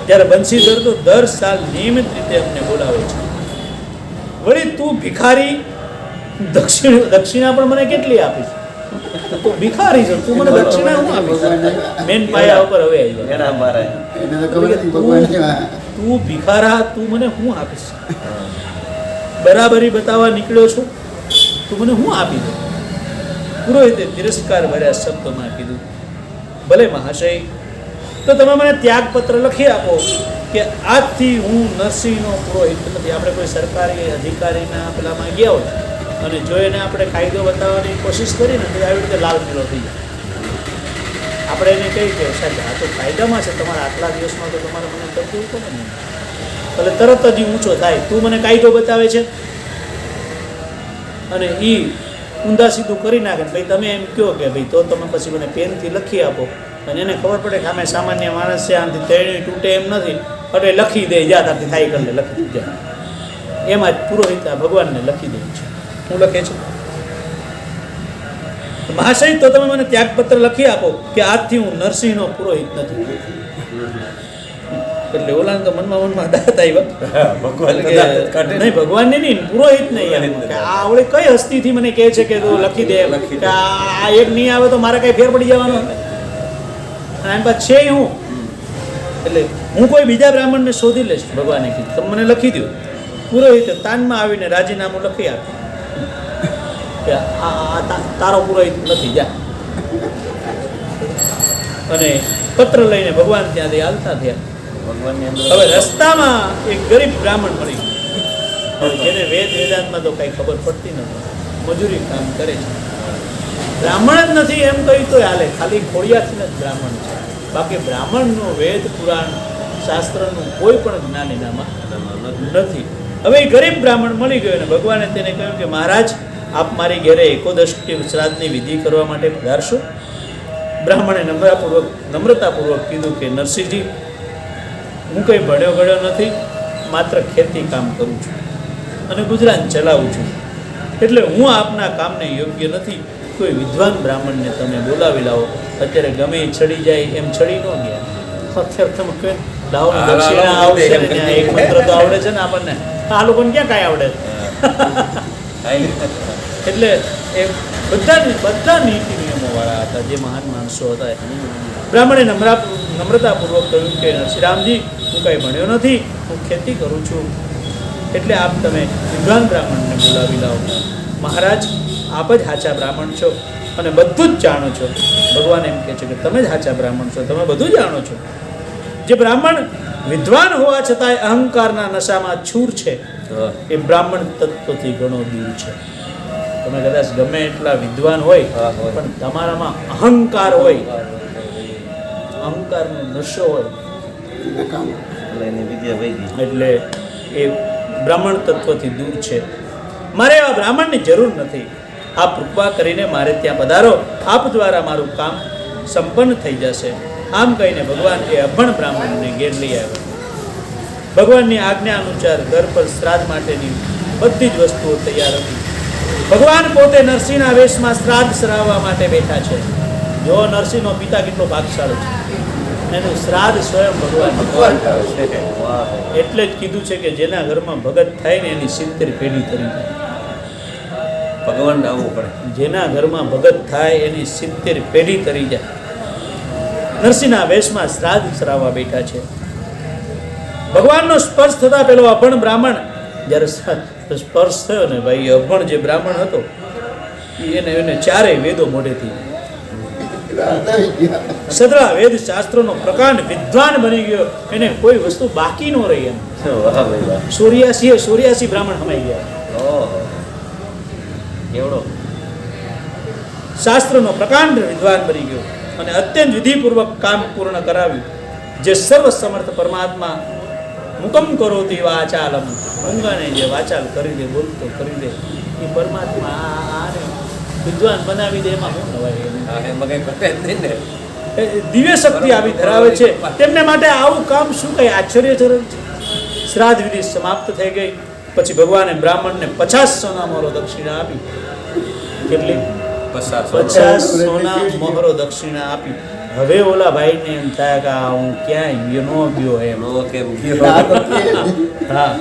જ્યારે બંસીધર તો દર સાલ નિયમિત રીતે અમને બોલાવે છે. વળી તું ભિખારી, દક્ષિણા પણ મને કેટલી આપીશ? તું ભિખારી છે, તું મને દક્ષિણા શું આપીશ? મેન પાયા ઉપર હવે આવી એના મારે તું ભિખારા, તું મને શું આપીશ? બરાબરી બતાવવા નીકળ્યો છું, તું મને શું આપી દે? પુરોહિતે તિરસ્કાર ભર્યા શબ્દોમાં કીધું, ભલે મહાશય, તો તમે મને ત્યાગપત્ર લખી આપો કે આજથી હું નરસિંહનો પુરોહિત નથી. આપણે કોઈ સરકારી અધિકારીના પેલામાં ગયા હોય અને જો એને આપણે કાયદો બતાવવાની કોશિશ કરીને તો આવી રીતે લાલ પીળો થઈ જાય. આપણે એને કહી કે સાહેબ આ તો કાયદામાં છે, તમારા આટલા દિવસમાં તો તમારે મને કરવું પડે ને. એટલે તરત જ ઊંચો થાય, તું મને કાયદો બતાવે છે અને એ ઊંધા સીધું કરી નાખે. ભાઈ તમે એમ કહો કે ભાઈ તો તમે પછી મને પેનથી લખી આપો અને એને ખબર પડે કે આમે સામાન્ય માણસ છે, આનાથી તેણી તૂટે એમ નથી, એટલે લખી દે, જા તારથી થાય કરી લે, લખી દે. એમાં જ પુરોહિત આ ભગવાનને લખી દે છે. શું લખે છે? મહાશય, તો તમે મને ત્યાગપત્ર લખી આપો કે આજથી હું નરસિંહનો પુરોહિત નથી. એટલે ઓલાને તો મનમાં દાંત આવ્યા, ભગવાન નહીં ભગવાનને નહીં, પુરોહિત નહીં એમ. કે આ આવડે કઈ હસ્તીથી મને કહે છે કે તું લખી દે એમ. કે આ એક નહીં આવે તો મારે કઈ ફેર પડી જવાનો, અને આની પાસે છે હું. એટલે હું કોઈ બીજા બ્રાહ્મણને શોધી લઈશ, ભગવાને કીધું તમે મને લખી દો. પુરોહિતે તાનમાં આવીને રાજીનામું લખી આપ્યું કે આ તારો પુરોહિત નથી, જા. અને પત્ર લઈને ભગવાન ત્યાંથી હાલતા થયા. ભગવાનની અંદર હવે રસ્તામાં એક ગરીબ બ્રાહ્મણ મળી ગયો. હવે જેને વેદાંતમાં તો કઈ ખબર પડતી નથી, મજૂરી કામ કરે છે, બ્રાહ્મણ જ નથી એમ કહી તો હાલે, ખાલી ખોડિયાથી જ બ્રાહ્મણ છે. બાકી બ્રાહ્મણનું વેદ પુરાણ શાસ્ત્રનું કોઈ પણ જ્ઞાન એનામાં નથી. હવે એ ગરીબ બ્રાહ્મણ મળી ગયો અને ભગવાને તેને કહ્યું કે મહારાજ, આપ મારી ઘરે એકોદષ્ટિ શ્રાદ્ધની વિધિ કરવા માટે પધારશો? બ્રાહ્મણે નમ્રતાપૂર્વક કીધું કે નરસિંહજી, હું કંઈ ભણ્યો ગળ્યો નથી, માત્ર ખેતી કામ કરું છું અને ગુજરાન ચલાવું છું, એટલે હું આપના કામને યોગ્ય નથી. કોઈ વિદ્વાન બ્રાહ્મણને તમે બોલાવી લાવો. અત્યારે ગમે એ ચડી જાય એમ ચડી ન ગયા. અત્યારે તમે કહે લાવો દક્ષિણા આવશે ને, ત્યાં એક મંત્ર તો આવડે છે ને આપણને, આ લોકોને ક્યાં કાંઈ આવડે. એટલે એ બધા નીતિ નિયમોવાળા હતા, જે મહાન માણસો હતા. બ્રાહ્મણે નમ્રતાપૂર્વક કહ્યું કે શ્રીરામજી, હું કાંઈ ભણ્યો નથી, હું ખેતી કરું છું, એટલે આપ તમે વિદ્વાન બ્રાહ્મણને બોલાવી લાવો. મહારાજ, આપ જ સાચા બ્રાહ્મણ છો અને બધું જ જાણો છો. ભગવાન એમ કહે છે કે તમે જ સાચા બ્રાહ્મણ છો, તમે બધું જાણો છો. જે બ્રાહ્મણ વિદ્વાન હોવા છતાંય અહંકારના નશામાં છૂર છે, એ બ્રાહ્મણ તત્વથી ઘણો દૂર છે. તમે કદાચ ગમે એટલા વિદ્વાન હોય, પણ તમારામાં અહંકાર હોય, અહંકારનો નશો હોય, એની વિદ્યા વહી ગઈ. એટલે એ બ્રાહ્મણ તત્વથી દૂર છે. મારે એવા બ્રાહ્મણની જરૂર નથી. આપ કૃપા કરીને મારે ત્યાં પધારો, આપ દ્વારા મારું કામ સંપન્ન થઈ જશે. આમ કહીને ભગવાન એ અભણ બ્રાહ્મણને ઘેર લઈ આવ્યા. ભગવાનની આજ્ઞા અનુસાર ઘર પર શ્રાદ્ધ માટેની બધી જ વસ્તુઓ તૈયાર હતી. ભગવાન પોતે નરસિંહના વેશમાં શ્રાદ્ધ શ્રાવવા માટે બેઠા છે. જો નરસિંહનો પિતા કેટલો ભાગશાળી છે, એનું શ્રાદ્ધ સ્વયં ભગવાન કરે છે. વાહ. એટલે જ કીધું છે કે જેના ઘરમાં ભગત થાય ને એની 70 પેઢી તરી જાય. ભગવાનને આવવું પડે. જેના ઘરમાં ભગત થાય એની 70 પેઢી તરી જાય. નરસિંહના વેશમાં શ્રાદ્ધ શ્રાવવા બેઠા છે. ભગવાનનો સ્પર્શ થતા પેલો અભણ બ્રાહ્મણ, જ્યારે સ્પર્શ થયો ને ભાઈ, અભણ જે બ્રાહ્મણ હતો એને ચારેય વેદો મોઢેથી, સદરા વેદ શાસ્ત્રોનો પ્રકાંડ વિદ્વાન બની ગયો. એને કોઈ વસ્તુ બાકી ન રહી એમ. વાહ ભાઈ વાહ. 84 બ્રાહ્મણ સમાઈ ગયા. ઓહો. કેવડો. શાસ્ત્રનો પ્રકાંડ વિદ્વાન બની ગયો અને અત્યંત વિધિપૂર્વક કામ પૂર્ણ કરાવ્યું. જે સર્વ સમર્થ પરમાત્મા મુકમ કરોતી વાચાલમ, ઊંઘાને જે વાચાલ કરી દે, બોલતો કરી દે, એ પરમાત્મા આને વિદ્વાન બનાવી દે. એમાં શું નવાય? એમાં કઈ ઘટે જ નહીં ને. દિવ્ય શક્તિ આવી ધરાવે છે. તેમને માટે આવું કામ શું કઈ આશ્ચર્યજનક છે. શ્રાદ્ધ વિધિ સમાપ્ત થઈ ગઈ. પછી ભગવાને બ્રાહ્મણને 50 સોના મોહરો દક્ષિણા આપી. કેટલી? 50 સોના મોહરો દક્ષિણા આપી. હવે ઓલા ભાઈને એમ થાય કે હું ક્યાંય ન ગયો એમ. હા,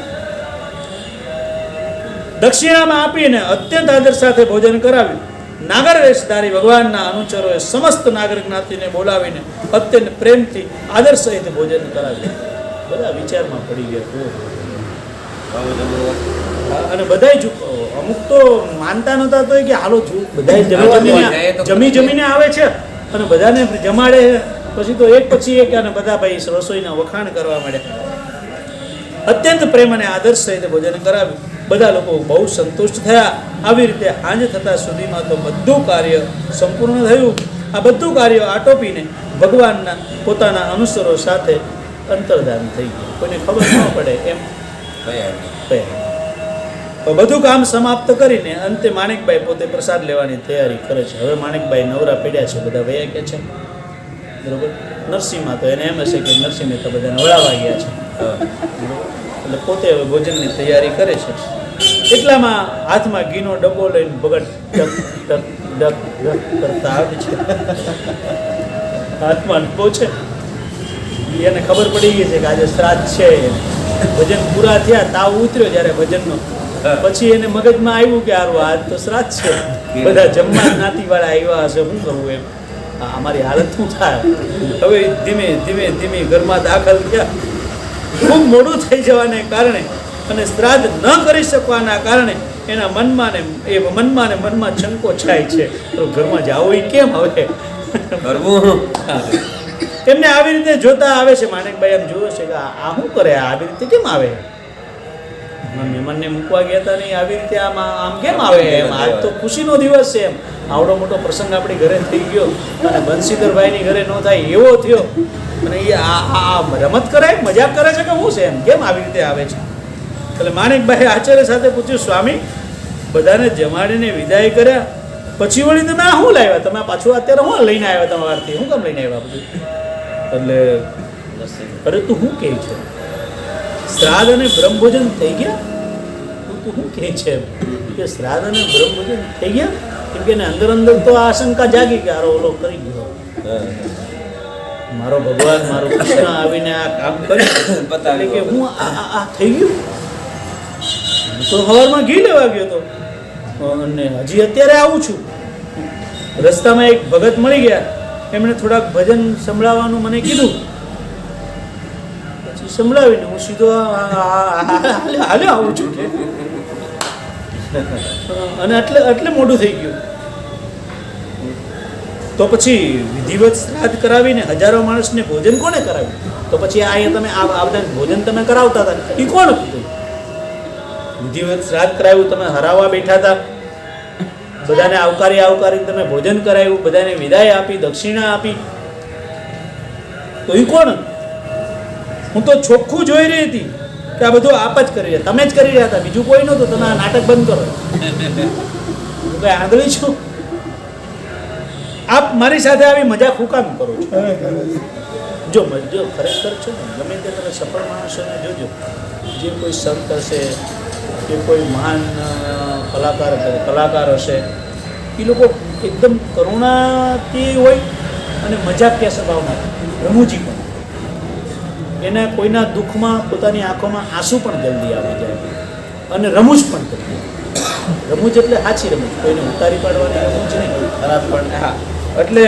દક્ષિણામાં આપીને અત્યંત આદર સાથે ભોજન કરાવ્યું. નાગર વેશધારી ભગવાનના અનુચરોએ સમસ્ત નાગર જ્ઞાતિને બોલાવીને અત્યંત પ્રેમથી આદર સહિત ભોજન કરાવ્યું. બધા વિચારમાં પડી ગયા. અને બધાય અમુક તો માનતા નતા તો કે હાલો બધાય જમીને આવે છે અને બધાને જમાડે. પછી તો એક પછી એક અને બધા ભાઈ રસોઈના વખાણ કરવા માંડ્યા. અત્યંત પ્રેમ અને આદર સહિત ભોજન કરાવ્યું. બધા લોકો બહુ સંતુષ્ટ થયા. આવી રીતે સાંજ થતા સુધીમાં તો બધું કાર્ય સંપૂર્ણ થયું. આ બધું કાર્ય આટોપીને ભગવાનના પોતાના અનુસરો સાથે અંતર્ધાન થઈ ગયું. કોઈને ખબર ન પડે એમ તો બધું કામ સમાપ્ત કરીને અંતે માણેકભાઈ પોતે પ્રસાદ લેવાની તૈયારી કરે છે. હવે માણેકભાઈ નવરા પડ્યા છે, બધા વયા ગયા છે. બરોબર. નરસિંહમાં તો એને એમ હશે કે નરસિંહ મહેતા બધાને વળાવા ગયા છે, હા. એટલે પોતે હવે ભોજનની તૈયારી કરે છે. એટલામાં હાથમાં ઘીનો ડબ્બો લઈને ભગત ડક ડક ડક ડક કરતા આવે છે. હાથમાં ડબ્બો છે, એને ખબર પડી ગઈ છે કે આજે શ્રાદ્ધ છે. ભજન પૂરા થયા, તાવ ઉતર્યો જ્યારે ભજનનો, પછી એને મગજમાં આવ્યું કે હારું આજ તો શ્રાદ્ધ છે, બધા જમવા જ્ઞાતિવાળા આવ્યા હશે, શું કરવું એમ, અમારી હાલત શું થાય. હવે ધીમે ધીમે ધીમે ઘરમાં દાખલ થયા. ખૂબ મોડું થઈ જવાને કારણે અને શ્રાદ્ધ ન કરી શકવાના કારણે એના મનમાં ને મનમાં શંકો છાય છે, તો ઘરમાં જાવું એ કેમ હવે. કરવું એમને આવી રીતે જોતા આવે છે. માણેકભાઈ એમ જોવે છે કે આ શું કરે, આવી રીતે કેમ આવે, મહેમાનને મૂકવા ગયા હતા નહીં, આવી રીતે આમ કેમ આવે એમ. આજ તો ખુશીનો દિવસ છે એમ, આવડો મોટો પ્રસંગ આપણી ઘરે થઈ ગયો અને બંસીધરભાઈની ઘરે ન થાય એવો થયો, અને એ આ રમત કરે, મજાક કરે છે કે શું છે એમ, કેમ આવી રીતે આવે છે. એટલે માણેકભાઈ આચાર્ય સાથે પૂછ્યું, સ્વામી બધાને જમાડીને વિદાય કર્યા પછી વળી તમે આ શું લાવ્યા, તમે પાછું અત્યારે શું લઈને આવ્યા તમારાથી, શું કામ લઈને આવ્યા બધું. એટલે અરે તું શું કહે છે, શ્રાદ્ધ અને બ્રહ્મભોજન થઈ ગયા, તું શું કહે છે કે શ્રાદ્ધ અને બ્રહ્મભોજન થઈ ગયા, કેમ કે અંદર અંદર તો આ આશંકા જાગી કે આરો ઓલો કરી ગયો, મારો ભગવાન મારો કૃષ્ણ આવીને આ કામ કરી એટલે કે હું આ થઈ ગયું. તો સવારમાં ઘી લેવા ગયો હતો અને હજી અત્યારે આવું છું. રસ્તામાં એક ભગત મળી ગયા, એમણે થોડાક ભજન સંભળાવવાનું મને કીધું, પછી સંભળાવીને હું સીધો હાલ્યો આવું છું કે અને એટલે મોડું થઈ ગયું. તો પછી વિધિવત શ્રાદ્ધ કરાવીને હજારો માણસને ભોજન કોને કરાવ્યું, તો પછી અહીંયા તમે આ બધા ભોજન તમે કરાવતા હતા એ કોણ હતું. વિધિવત શ્રાદ્ધ કરાવ્યું, તમે હરાવવા બેઠા હતા, બધાને આવકારી તમે ભોજન કરાવ્યું, બધાને વિદાય આપી, દક્ષિણા આપી, તો એ કોણ. હું તો ચોખ્ખું જોઈ રહી હતી કે આ બધું આપ જ કરી રહ્યા, તમે જ કરી રહ્યા હતા, બીજું કોઈ નહોતું. તમે આ નાટક બંધ કરો, હું કઈ આંધળી છું, આપ મારી સાથે આવી મજાક હું કામ કરો છો. જો ખરેખર છે ને, ગમે તે તમે સફળ માણસોને જોજો, જે કોઈ સંત હશે કે કોઈ મહાન કલાકાર હશે, એ લોકો એકદમ કરુણાથી હોય અને મજાકિયા સ્વભાવના, રમૂજી પણ. એના કોઈના દુઃખમાં પોતાની આંખોમાં આંસુ પણ જલ્દી આવી જાય અને રમૂજ પણ કરી. રમૂજ એટલે સાચી રમૂજ, કોઈને ઉતારી પાડવાની રમૂજ નહીં, ખરાબ પણ. હા, એટલે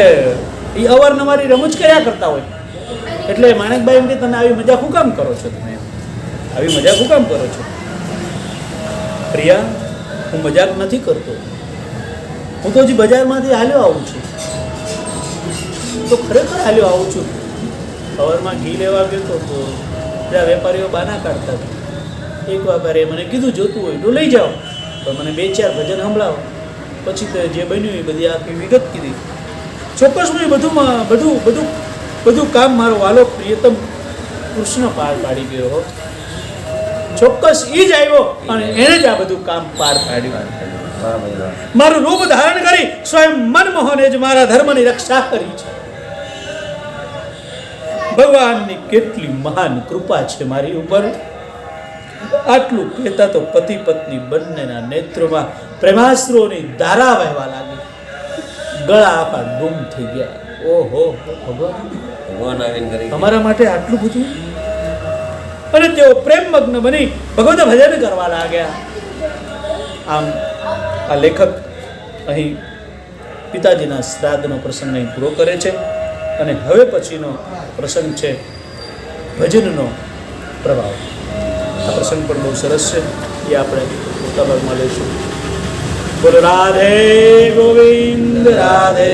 એ અવારનવારી રમૂજ કર્યા કરતા હોય. એટલે માણેકભાઈ એમ કે તમે આવી મજાક શું કામ કરો છો, તમે આવી મજાક શું કામ કરો છો. પ્રિયા, હું મજાક નથી કરતો, હું તો હજી બજારમાંથી હાલ્યો આવું છું, તો ખરેખર હાલ્યો આવું છું. સવારમાં ઘી લેવા ગયો તો બધા વેપારીઓ બાના કાઢતા હતા. એક વેપારીએ મને કીધું જોતું હોય તો લઈ જાઓ, પણ મને 2-4 ભજન સંભળાવો. પછી તો જે બન્યું એ બધી આખી વિગત કીધી. ચોક્કસ હું બધું કામ મારો વાલો પ્રિયતમ કૃષ્ણ પાર પાડી ગયો હો. ચોક્કસ એ જ આવ્યો અને એને જ આ બધું કામ પાર પાડ્યું. મારું રૂપ ધારણ કરી સ્વયં મનમોહને જ મારા ધર્મની રક્ષા કરી છે. ભગવાનની કેટલી મહાન કૃપા છે મારી ઉપર. આટલું કહેતા તો પતિ પત્ની બંનેના નેત્રોમાં પ્રેમાશ્રુઓની ધારા વહેવા લાગી. ગળા આખા ગુમ થઈ ગયા. ઓહો ભગવાન તમારા માટે આટલું બધું. અને તેઓ પ્રેમમગ્ન બની ભગવત ભજન કરવા લાગ્યા. આમ આ લેખક અહીં પિતાજીના શ્રાદ્ધનો પ્રસંગ અહીં પૂરો કરે છે અને હવે પછીનો પ્રસંગ છે ભજનનો પ્રભાવ. આ પ્રસંગ પણ બહુ સરસ છે, એ આપણે મોટા ભાગમાં લઈશું. બોલો રાધે ગોવિંદ રાધે